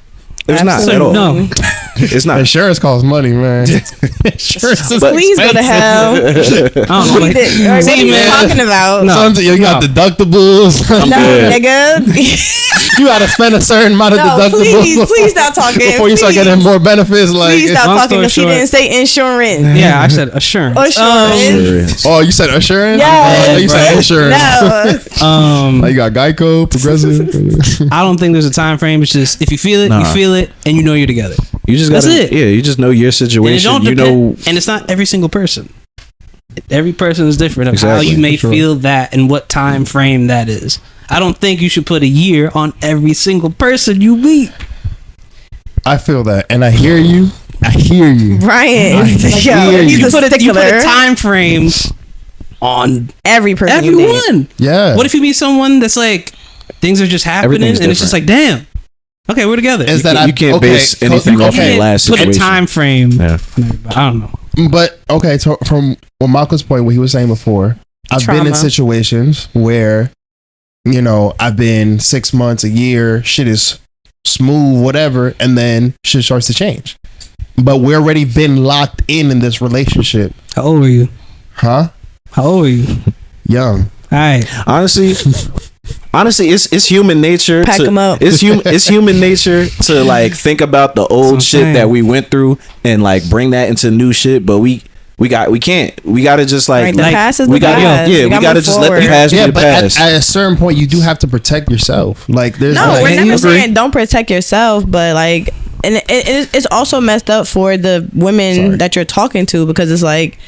at Absolutely. all. No, It's not. Insurance costs money, man. Insurance is But- Please go to hell. I don't know. What Like, are See, you man. talking about? No. Sons, you got deductibles. No, good. nigga. You gotta spend a certain amount of No, deductibles please stop talking. before you start Please. getting more benefits. Like, Please stop Long talking story because she short. didn't say insurance. yeah, I said assurance. Assurance. oh, you said assurance? Yes. Oh, you said insurance. No. Like you got Geico, Progressive. I don't think there's a time frame. It's just if you feel it, you Nah. feel it, and you know you're together. You just That's gotta, it. yeah, you just know your And it situation. don't You know, depend, and it's not every single person. Every person is different of how Exactly. you may For sure. feel that and what time frame that is. I don't think you should put a year on every single person you meet. I feel that, and I hear you. I hear you. Brian. hear Yo, you. he's a You put a stickler. time frame on Every person. you date. everyone. Yeah. What if you meet someone that's like things are just happening and Everything's it's just like, damn, okay, we're together. Is that you can't base anything off okay. your last Put a situation. time frame. Yeah. I don't know. But okay, so from Malcolm's point, what he was saying before, I've been in Trauma. situations where, you know, I've been 6 months, a year, shit is smooth, whatever, and then shit starts to change. But we're already been locked in this relationship, How old were you? huh? How old were you? Young. All right. Honestly, it's human nature. Pack 'em up. It's human nature to like think about the old That's what I'm shit saying. that we went through and like bring that into new shit. But we we gotta just Right, the past is we the past. we gotta just let the past be the but past. at a certain point, you do have to protect yourself. Like, there's No, like, we're never agree. saying don't protect yourself, but like, and it's also messed up for the women that you're talking to, because it's like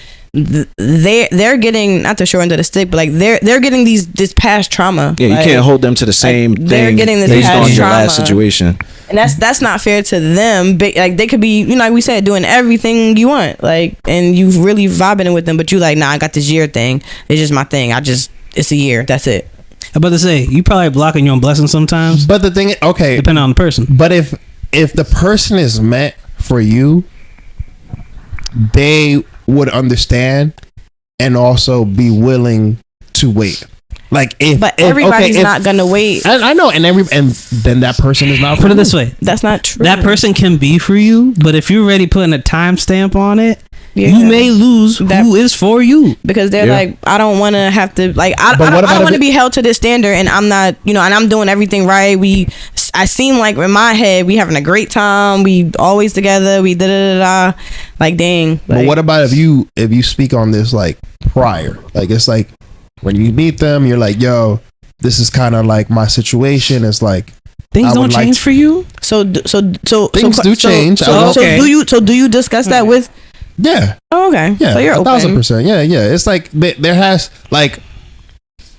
they're getting, not to show under the stick, but like they're getting this past trauma. Yeah, you like, can't hold them to the same thing. they're getting this based past on your trauma. last situation. And that's not fair to them. Like, they could be, you know, like we said, doing everything you want, like, and you really vibing with them, but you like, nah, I got this year thing. It's just my thing. It's a year. That's it. I'm about to say, you probably blocking your own blessings sometimes, but the thing, okay, depending on the person. but if the person is meant for you, they would understand and also be willing to wait. Like, But everybody's not gonna wait. I know, and then that person is not. Put it this way: That's not true. that person can be for you, but if you're already putting a timestamp on it, Yeah. you may lose That- who is for you. because they're Yeah. like, I don't want to have to, like, I But what don't about want to if be held to this standard, and I'm not, you know, and I'm doing everything right. I seem like in my head we having a great time. We always together. We da. Like, dang. But like, what about if you speak on this like prior? Like, it's like when you meet them, you're like, yo, this is kind of like my situation. It's like Things I don't would like change to- for you. So Things do change. So Okay. do you discuss that with? yeah. Oh, okay. Yeah, So you're open. 1,000%. Yeah. It's like there has, like,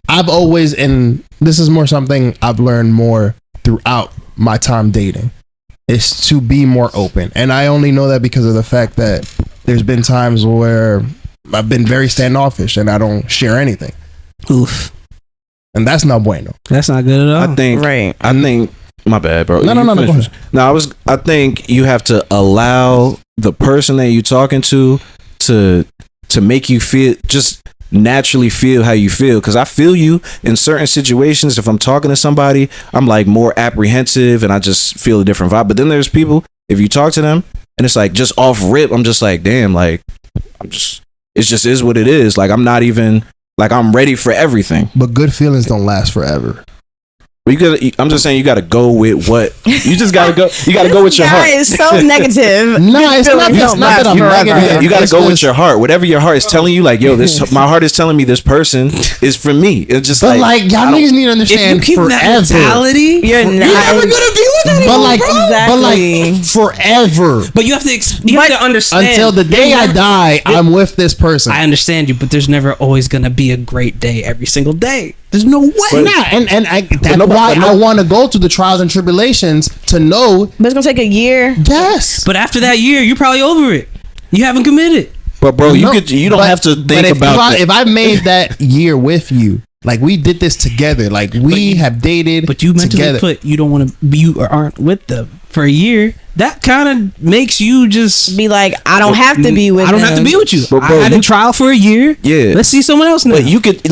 I've always, and this is more something I've learned more throughout my time dating, is to be more open. And I only know that because of the fact that there's been times where I've been very standoffish and I don't share anything, Oof, and that's not bueno. that's not good at all. I think. Right. I think. My bad, bro. No, You go finish. ahead. No, I think you have to allow the person that you're talking to make you feel, just naturally feel how you feel. Because I feel you in certain situations. If I'm talking to somebody, I'm like more apprehensive and I just feel a different vibe. But then there's people, if you talk to them and it's like just off rip, I'm just like, damn, like it just is what it is. Like, I'm not even, like, I'm ready for everything. But good feelings don't last forever. But I'm just saying, you got to go with what you just got to go. You got to go with your heart. Guy is so negative. No, it's not that I'm negative. You got to It's go with just- your heart. Whatever your heart is telling you, like, yo, my heart is telling me this person is for me. It's just But like, y'all I don't- niggas need to if understand you keep that forever. mentality, You're you're not. never gonna be with anyone, But like, bro. Exactly. forever. But you have to understand. Until the day I die, I'm with this person. I understand you, but there's never always gonna be a great day every single day. There's no way. Nah, and that's why I want to go through the trials and tribulations to know. But it's gonna take a year. Yes, But after that year, you're probably over it. You haven't committed. But bro, you No, don't but- have to but think if about that. if I made that year with you, like we did this together, like we have dated, But you mentally together. put you don't want to be, you aren't with them for a year. That kind of makes you just. Be like, I don't have to be with. I don't have to him. be with you. But bro, I had a trial for a year. Yeah. Let's see someone else now. But you could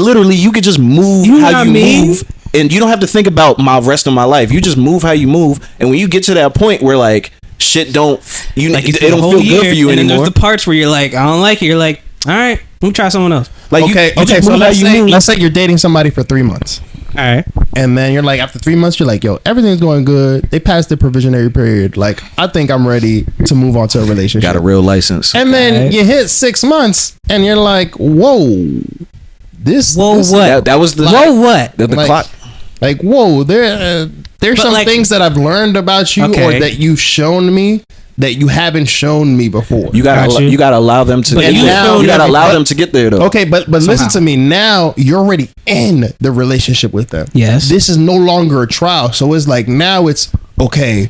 just move You know how what I you mean? move, and you don't have to think about my rest of my life. You just move how you move, and when you get to that point where like shit don't, like it don't feel good for you and then anymore. there's the parts where you're like, I don't like it. You're like, all right, let me try someone else. Like Okay, you just so move how you move. let's say you're dating somebody for 3 months. All right. And then you're like, after 3 months, you're like, yo, everything's going good. They passed the provisionary period. Like, I think I'm ready to move on to a relationship. Got a real license. And then Okay. you hit 6 months and you're like, whoa, this Whoa, this- what? That was the Whoa, what? the like, clock. Like, whoa, there's But some like- things that I've learned about you Okay. or that you've shown me that you haven't shown me before. You gotta Got you. you gotta allow them to But get you there. showed You gotta every- allow them to get there though. Okay, but listen Somehow. to me. Now you're already in the relationship with them. Yes. This is no longer a trial. So it's like now it's okay,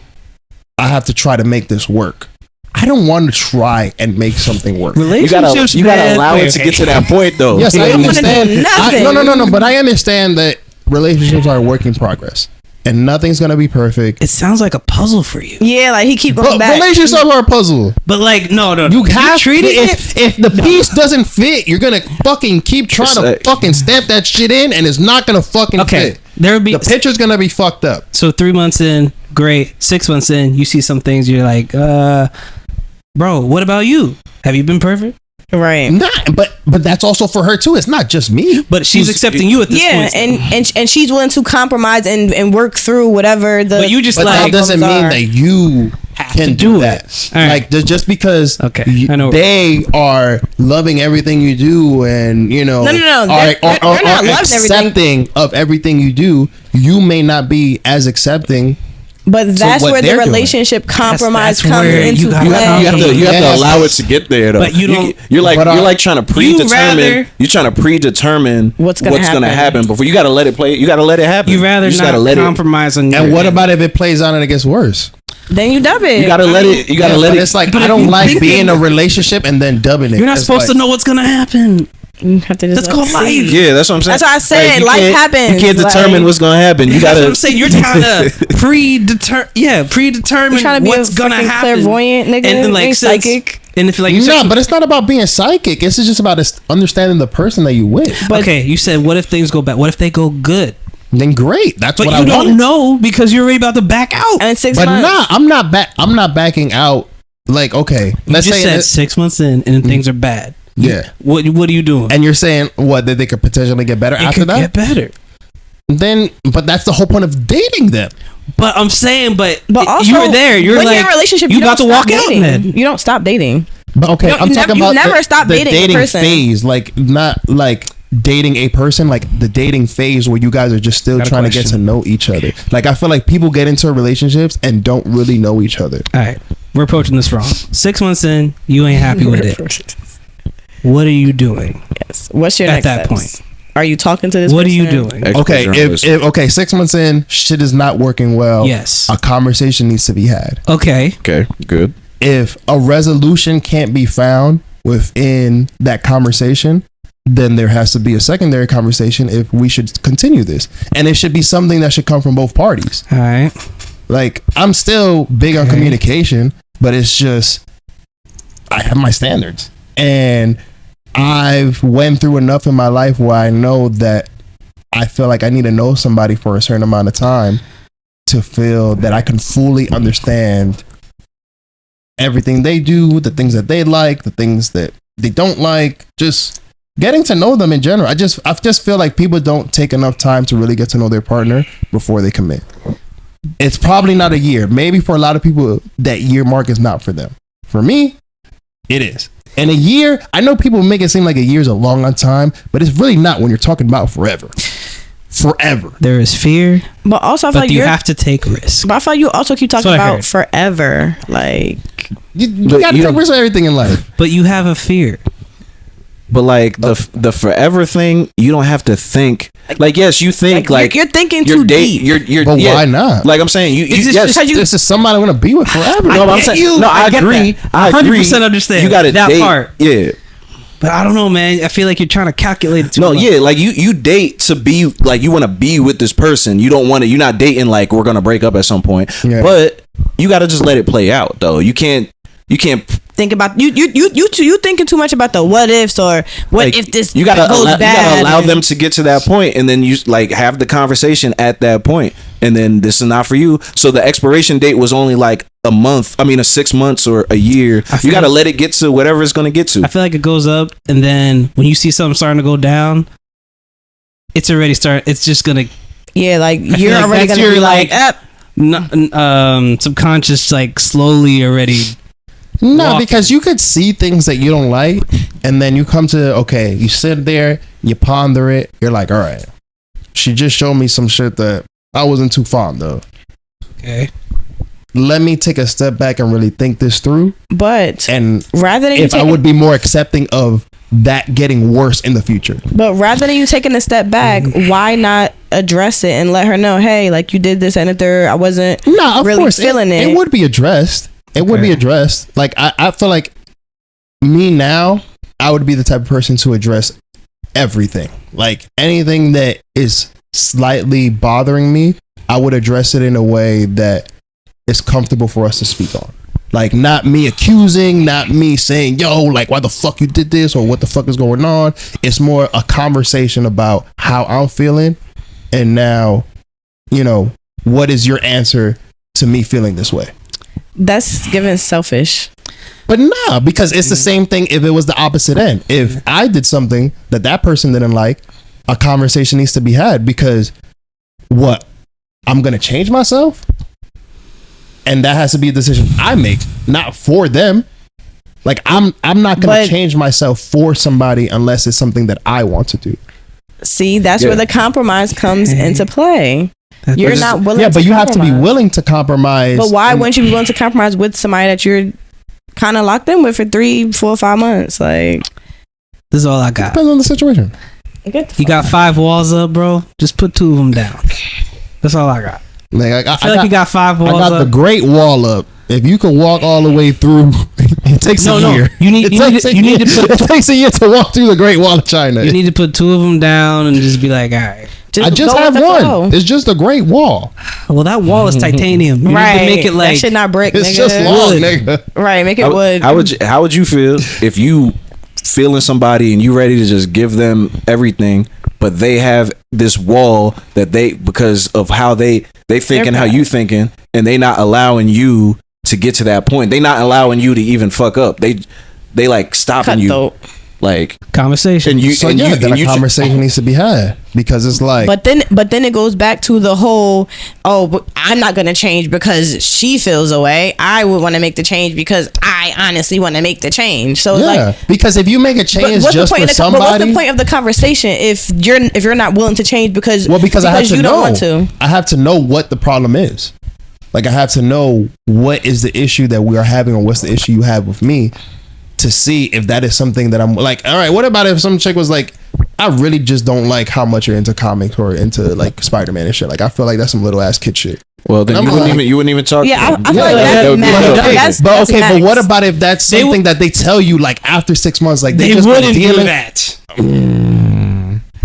I have to try to make this work. I don't want to try and make something work. Relationships, You gotta man. allow it to get to that point though. Yes, I You don't wanna understand. do nothing. No, but I understand that relationships are a work in progress. And nothing's gonna be perfect. It sounds like a puzzle for you. Yeah, like he keep going But back. relationships are a puzzle. But like, no. You If have treated if the piece doesn't fit, you're gonna fucking keep trying to It's, fucking stamp that shit in, and it's not gonna fucking Okay, fit. there would be The picture's gonna be fucked up. so 3 months in, great. 6 months in, you see some things. You're like, bro, what about you? Have you been perfect? Right. Nah, but that's also for her too. It's not just me. But she's accepting you at this Yeah, point. and she's willing to compromise and work through whatever the. But you just But like that doesn't mean are. that you can do that. All right. Like just because I know they are loving everything you do, and you know, No. are They're not loving accepting of everything you do, you may not be as accepting. But that's what where the they're relationship compromise That's comes where into you gotta play. You have to allow it to get there, though. But you don't. You're like trying to predetermine. You're trying to predetermine what's gonna happen before you got to let it play. You got to let it happen. You rather just not gotta let compromise on. And what about if it plays out and it gets worse? Then you dub it. You got to let it. You got to let it. It's like But I if don't you like think being in a relationship and then dubbing it. You're not It's supposed like- to know what's gonna happen. You have to just That's called see. life. Yeah, that's what I'm saying. That's what I said. you Life can't- happens. You can't determine Like- what's gonna happen. You That's gotta. what I'm saying. You're trying to predetermine You're trying to be what's a gonna fucking happen. clairvoyant nigga, and then like ain't since- psychic. And if like No, but it's not about being psychic. It's just about understanding the person that you with. But okay, you said what if things go bad? What if they go good? Then great. That's But what you I don't want. know because you're already about to back out. and in 6 But months. nah, I'm not backing out. Like okay, You let's just say said 6 months in and then things are bad. yeah. What are you doing? And you're saying what that they could potentially get better it after could that? get better. Then, but that's the whole point of dating them. But I'm saying, but also, you were there. You're when like you're in a relationship, you you about to don't stop walk out. dating. Then You don't stop dating. But okay, You I'm talking you about never stop the dating a dating person. phase, like not like dating a person, like the dating phase where you guys are just still Got a trying to get question. to know each other. Like I feel like people get into relationships and don't really know each other. all right, we're approaching this wrong. 6 months in, you ain't happy with it. What are you doing Yes. What's your at next that steps? point? Are you talking to this What are person? you doing? Okay, if okay, 6 months in, shit is not working well. Yes. A conversation needs to be had. Okay. Okay, good. If a resolution can't be found within that conversation, then there has to be a secondary conversation if we should continue this. And it should be something that should come from both parties. All right. Like, I'm still big on communication, but it's just, I have my standards. And I've went through enough in my life where I know that I feel like I need to know somebody for a certain amount of time to feel that I can fully understand everything they do, the things that they like, the things that they don't like, just getting to know them in general. I just feel like people don't take enough time to really get to know their partner before they commit. It's probably not a year. Maybe for a lot of people, that year mark is not for them. For me, it is. And a year, I know people make it seem like a year is a long time, but it's really not when you're talking about forever. Forever. There is fear, But also, I feel but like you you're. have to take risks. But I feel like you also keep talking That's what I about heard. forever. Like, You But got to you take don't- risks with everything in life. But you have a fear. But like the forever thing, you don't have to think. Like yes, you think like you're thinking your too date. deep. You're But yeah. why not? Like I'm saying, you It's just yes. because you- This is somebody I want to be with forever. No, but I'm get saying you. no. I I get agree. that. I agree. 100% understand You got to that date. part. Yeah. But I don't know, man. I feel like you're trying to calculate it too No, much. yeah, like you date to be like you want to be with this person. You don't want to. You're not dating like we're gonna break up at some point. Yeah. But you got to just let it play out, though. You can't. Think about you thinking too much about the what ifs or what Like, if this you gotta goes allow, bad. you gotta allow and- them to get to that point, and then you like have the conversation at that point, and then this is not for you. So the expiration date was only like a month. I mean, a 6 months or a year. I feel You gotta like- let it get to whatever it's gonna get to. I feel like it goes up, and then when you see something starting to go down, it's already start. It's just gonna Yeah, like feel you're like already that's gonna your, be like, subconscious, like slowly already. No, walking. because you could see things that you don't like, and then you come to, okay, you sit there, you ponder it, you're like, all right, she just showed me some shit that I wasn't too fond of. Okay. Let me take a step back and really think this through. but And rather than you if I taking, would be more accepting of that getting worse in the future. but rather than you taking a step back, why not address it and let her know, hey, like you did this and the third, I wasn't No, of really course, feeling it. It would be addressed. It would be addressed. Like, I feel like me now, I would be the type of person to address everything. Like, anything that is slightly bothering me, I would address it in a way that is comfortable for us to speak on. Like, not me accusing, not me saying, yo, like, why the fuck you did this or what the fuck is going on. It's more a conversation about how I'm feeling. And now, you know, what is your answer to me feeling this way? That's given selfish. But nah, because it's the same thing if it was the opposite end. If I did something that person didn't like, a conversation needs to be had because what? I'm going to change myself? and that has to be a decision I make, not for them. Like I'm not gonna change myself for somebody unless it's something that I want to do. See, that's where the compromise comes into play. You're not willing. Yeah, but you compromise. have to be willing to compromise. But why wouldn't you be willing to compromise with somebody that you're kind of locked in with for 3, 4, 5 months? Like, this is all I got. Depends on the situation. You got 5 walls up, bro. Just put 2 of them down. That's all I got. Like, I feel like you got 5 walls up. I got the Great Wall up. If you can walk all the way through, it takes a year. It takes a year to walk through the Great Wall of China. You need to put 2 of them down and just be like, all right. I just have one. It's just a Great Wall. Well, that wall is titanium. You right. need to make it like that shit not brick. It's nigga. just long, nigga. Right. Make it wood. How would you feel if you feeling somebody and you ready to just give them everything, but they have this wall that because of how they thinking, how you thinking, and they not allowing you to get to that point. They not allowing you to even fuck up. They like stopping you. Like conversation. And a conversation needs to be had, because it's like. But then it goes back to the whole. But I'm not gonna change because she feels away. I would want to make the change because I honestly want to make the change. So because if you make a change just for somebody, what's the point of the conversation if you're not willing to change because I have to you know. Don't want to. I have to know what the problem is. Like I have to know what is the issue that we are having, or what's the issue you have with me, to see if that is something that I'm like, all right, what about if some chick was like, I really just don't like how much you're into comics or into like Spider-Man and shit. Like I feel like that's some little ass kid shit. Well, then you wouldn't even talk. Yeah, I feel like that's but what about if that's something that they tell you like after 6 months, like they just wouldn't do that.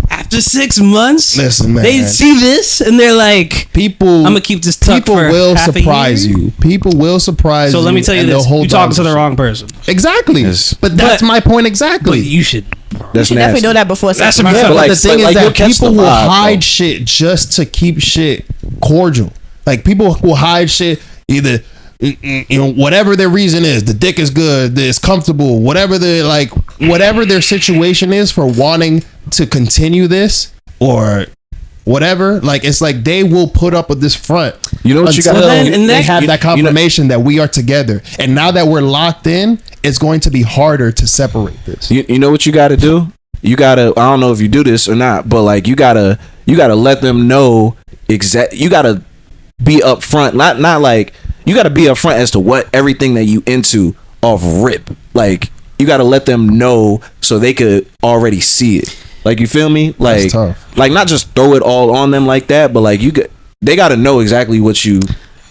After 6 months, listen, man, they see this and they're like, people. I'm gonna keep this tucked people for will half surprise a year. you. People will surprise you. So let me tell you this: you're talking to the wrong person. Exactly, but that's my point exactly. But you should. That's definitely know that before. That's sex. Yeah, but the thing is that people will vibe, hide shit just to keep shit cordial. Like people will hide shit either, whatever their reason is. The dick is good, it's comfortable, whatever their situation is for wanting to continue this or whatever. Like it's like they will put up with this front. You know what you got to do? They have that confirmation that we are together, and now that we're locked in, it's going to be harder to separate this. You know what you got to do? You got to. I don't know if you do this or not, but like you gotta let them know you gotta be upfront. Not like you gotta be upfront as to what everything that you into off rip. Like you gotta let them know so they could already see it. Like you feel me? Like like not just throw it all on them like that, but like they got to know exactly what you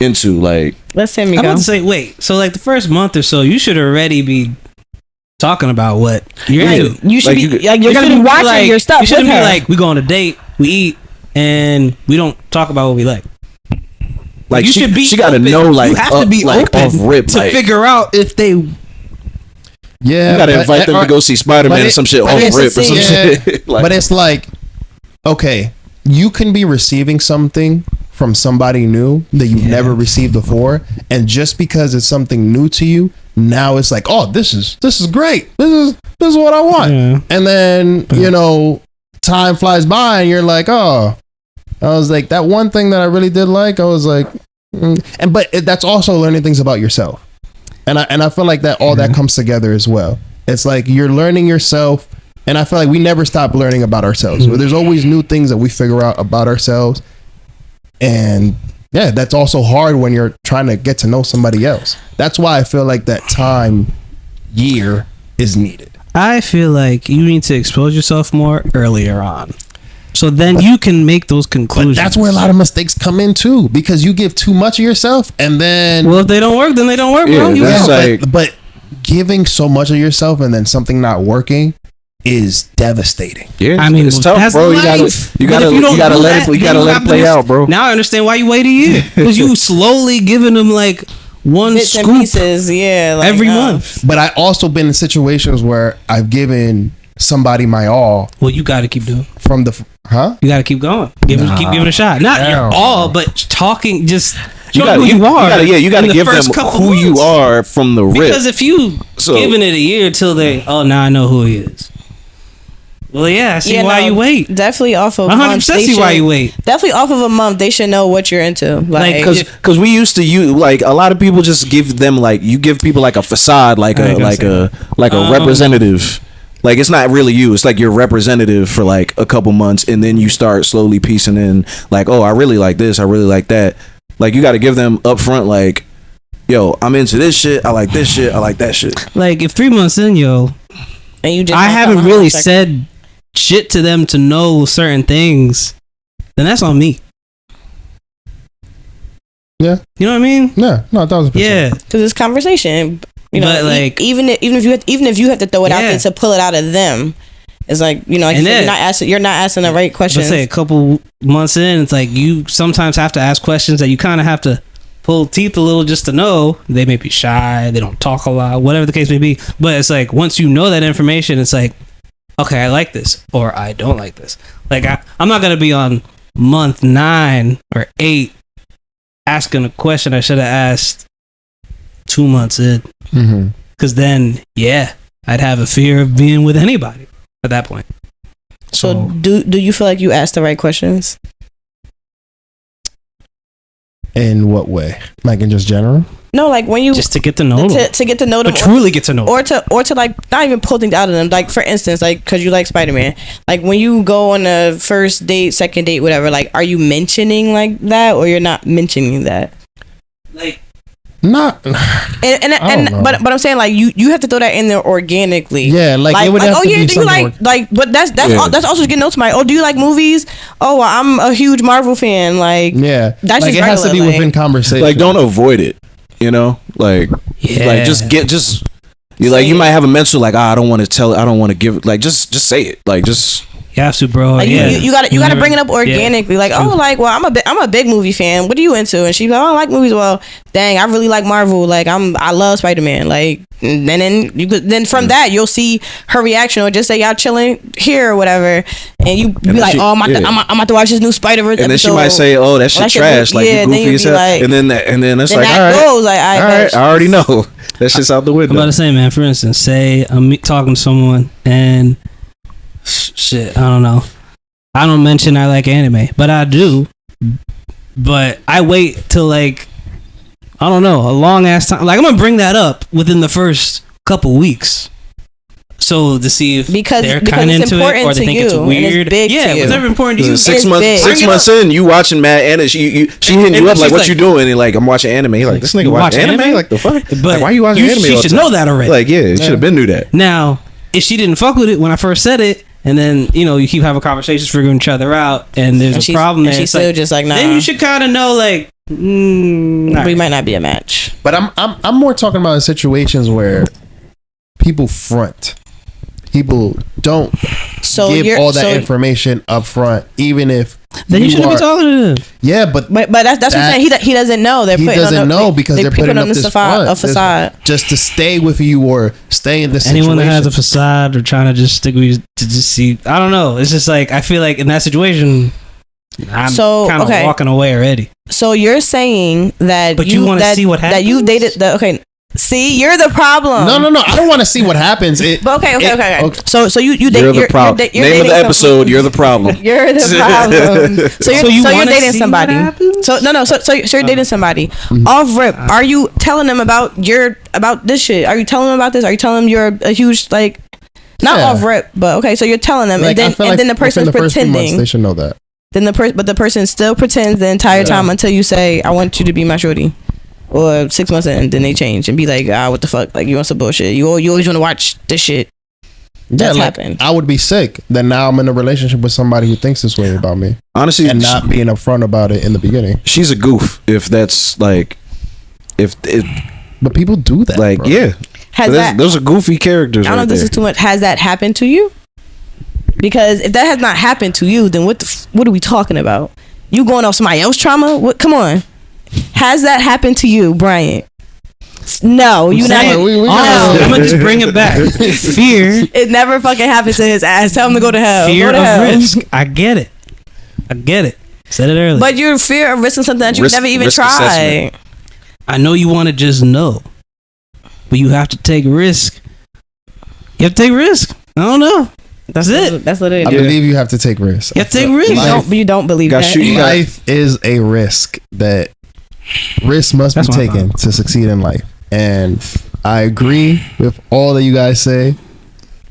into. Like let's say me. I'm about to say wait. So like the first month or so, you should already be talking about what you're into. You should be like you're gonna be watching your stuff. You shouldn't be like we go on a date, we eat, and we don't talk about what we like. Like you should be. She got to know. Like you have to be like open off rip to figure out if they. Yeah, you gotta invite them to go see Spider-Man or some shit off rip or some shit. But it's like, okay, you can be receiving something from somebody new that you've never received before, and just because it's something new to you, now it's like, oh, this is great. This is what I want. Yeah. And then time flies by, and you're like, oh, I was like that one thing that I really did like. I was like, but that's also learning things about yourself. And I feel like that all that comes together as well. It's like you're learning yourself, and I feel like we never stop learning about ourselves. There's always new things that we figure out about ourselves, and that's also hard when you're trying to get to know somebody else. That's why I feel like that year is needed. I feel like you need to expose yourself more earlier on. So then you can make those conclusions. But that's where a lot of mistakes come in too, because you give too much of yourself, and then if they don't work, then they don't work, bro. But giving so much of yourself and then something not working is devastating. Yeah, I mean, it's tough, bro. You gotta let it play out, bro. Now I understand why you wait a year, because you slowly giving them like one bits scoop and pieces, every month. But I also been in situations where I've given somebody my all. Well, you got to keep doing from the You got to keep going. Keep giving it a shot. Not your all, but talking. Just you got to give them who you are from the rip. Because if you giving it a year till they, now I know who he is. Well, yeah, I see Yeah, why no, you wait. Definitely off of 100% see why you wait. Definitely off of a month, they should know what you're into. Like, because we used to use like a lot of people just give them like you give people like a facade, like a representative. Like it's not really you. It's like your representative for like a couple months, and then you start slowly piecing in like, oh, I really like this, I really like that. Like you got to give them upfront like, yo, I'm into this shit, I like this shit, I like that shit. Like if 3 months in, yo, and you just I haven't really said shit to them to know certain things, then that's on me. Yeah, you know what I mean? No, 1,000%. Yeah, because it's conversation. You know, but like even if you have to throw it out there to pull it out of them, it's like, you know, like you're not asking the right questions. Let's say a couple months in, it's like you sometimes have to ask questions that you kind of have to pull teeth a little just to know. They may be shy, they don't talk a lot, whatever the case may be. But it's like once you know that information, it's like, okay, I like this or I don't like this. Like I'm not gonna be on month 9 or 8 asking a question I should have asked 2 months in. Because then, yeah, I'd have a fear of being with anybody at that point. So do you feel like you asked the right questions? In what way? Like in just general? No, like when you just to get to know them, to get to know them, but truly get to know them, or to like not even pull things out of them. Like for instance, like because you like Spider-Man, like when you go on a first date, second date, whatever. Like, are you mentioning like that, or you're not mentioning that? Like, not. But I'm saying like you have to throw that in there organically. Yeah, like it would have to be do you like but that's also getting notes to my. Oh, do you like movies? Oh, well, I'm a huge Marvel fan. Like, yeah, that's like just it has to be like, within conversation. Like, don't avoid it. You know, like, like you like you might have a mental like, I don't want to tell it, I don't want to give it. Like, just say it. Like, just. You have to, bro. Like you gotta bring it up organically. Like, oh, like, well, I'm a big movie fan. What are you into? And she's like, oh, I like movies. Well, dang, I really like Marvel. Like, I love Spider-Man. Like, and then from that you'll see her reaction, or just say y'all chilling here or whatever, and you be like, oh, I'm about to watch this new Spider-Verse. And then she might say, oh, that shit trash. Like, you goofy as hell. Like, and then it's like, all right, goes, like, all right, I already know. That shit's out the window. I'm about to say, man. For instance, say I'm talking to someone and shit, I don't know. I don't mention I like anime, but I do. But I wait till like, I don't know, a long ass time. Like I'm gonna bring that up within the first couple weeks, so to see if they're kind of into it or they think it's weird. Yeah, it's never important to you. 6 months in, you watching Mad Anna, she hitting you up like, what you doing? And like, I'm watching anime. He's like, this nigga watch anime? Like the fuck? But like, why are you watching anime? She should know that already. Like, yeah, you should have been knew that. Now, if she didn't fuck with it when I first said it, and then, you know, you keep having conversations, figuring each other out, and there's a problem there. She's still just like, nah. Then you should kind of know, like, we might not be a match. But I'm more talking about in situations where people front. People don't give all that information up front, even if then you shouldn't be talking to them. Yeah, but that's what I'm saying. He doesn't know. He doesn't know because they're putting up this facade just to stay with you or stay in this Anyone situation. that has a facade or trying to just stick with you to just see, I don't know. It's just like I feel like in that situation, I'm kind of walking away already. So you're saying that, but you want to see what happens. That you dated okay. See, you're the problem. No. I don't want to see what happens. But okay. So you date. You're the problem. Name of the episode. You're the problem. You're the problem. So you're dating somebody. So you're dating somebody. Off rip, are you telling them about this shit? Are you telling them about this? Are you telling them you're a huge like? Not off rip, but okay. So you're telling them, like, and then the person's pretending. They should know that. Then the person still pretends the entire time until you say, "I want you to be my shorty." Or 6 months in, then they change and be like, what the fuck? Like, you want some bullshit. You always want to watch this shit. That's happened. I would be sick. Then now I'm in a relationship with somebody who thinks this way about me. Honestly. And not being upfront about it in the beginning. She's a goof if that's like, but people do that. Like, bro. Yeah. Those are goofy characters. I don't know if this is too much. Has that happened to you? Because if that has not happened to you, then what are we talking about? You going off somebody else's trauma? What? Come on. Has that happened to you, Bryant? No, you not. I'm gonna just bring it back. Fear. It never fucking happened to his ass. Tell him to go to hell. Fear of risk. I get it. Said it earlier. But you're fear of risking something that you never even tried. I know you want to just know, but you have to take risk. You have to take risk. I don't know. That's it. That's what it I is. believe you have to take risks. You have to take risks. You don't believe Gotta that. shoot. You gotta- Life is a risk that risk must That's be my taken to succeed in life. And I agree with all that you guys say.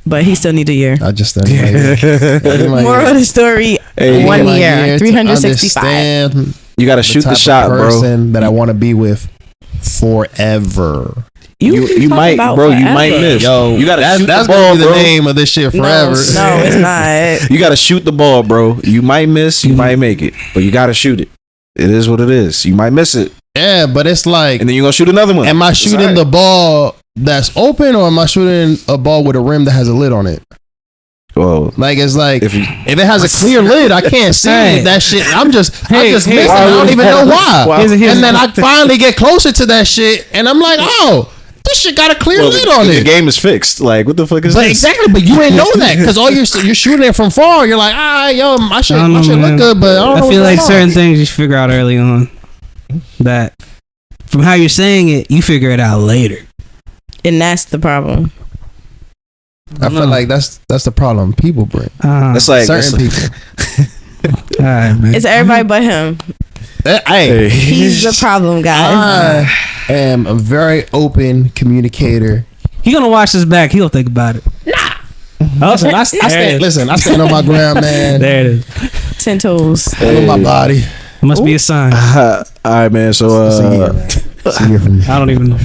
But he still needs a year. I just don't like Moral of the story: Hey, 1 my year, to 365. understand You gotta shoot type the of shot, bro. person that I want to be with forever. You might, bro. You might miss. Yo, you gotta shoot that's the ball, gonna be the bro. name of this shit forever. No, it's not. You gotta shoot the ball, bro. You might miss, you might make it, but you gotta shoot it. It is what it is. You might miss it, Yeah, but it's like, and then you're gonna shoot another one. am I It's shooting alright. the ball that's open, or am I shooting a ball with a rim that has a lid on it? Well, Like, it's like, if you, if it has a clear lid, I can't see Hey. that shit. I'm just Hey, missing. hey, I don't even know why. Wow. Here's And then I finally get closer to that shit, and I'm like, oh, this shit got a clear well, lid on the it. game is fixed. Like, what the fuck is But this? exactly, but you ain't know that because all you're shooting it from far. You're like, yo, my shit, I don't know, look man. good, but I don't know I feel what's like going certain on. things you should figure out early on. That from how you're saying it, you figure it out later. And that's the problem. I feel like that's the problem people bring. That's like Certain that's people. All right, man. It's everybody but him. Hey, He's the problem, guys. I am a very open communicator. He gonna watch this back. He'll think about it. Listen, I stand on my ground, man. There it is. 10 toes. Stand on my body. It must be a sign. all right, man. So It's a year, man. It's a year from me. I don't even know.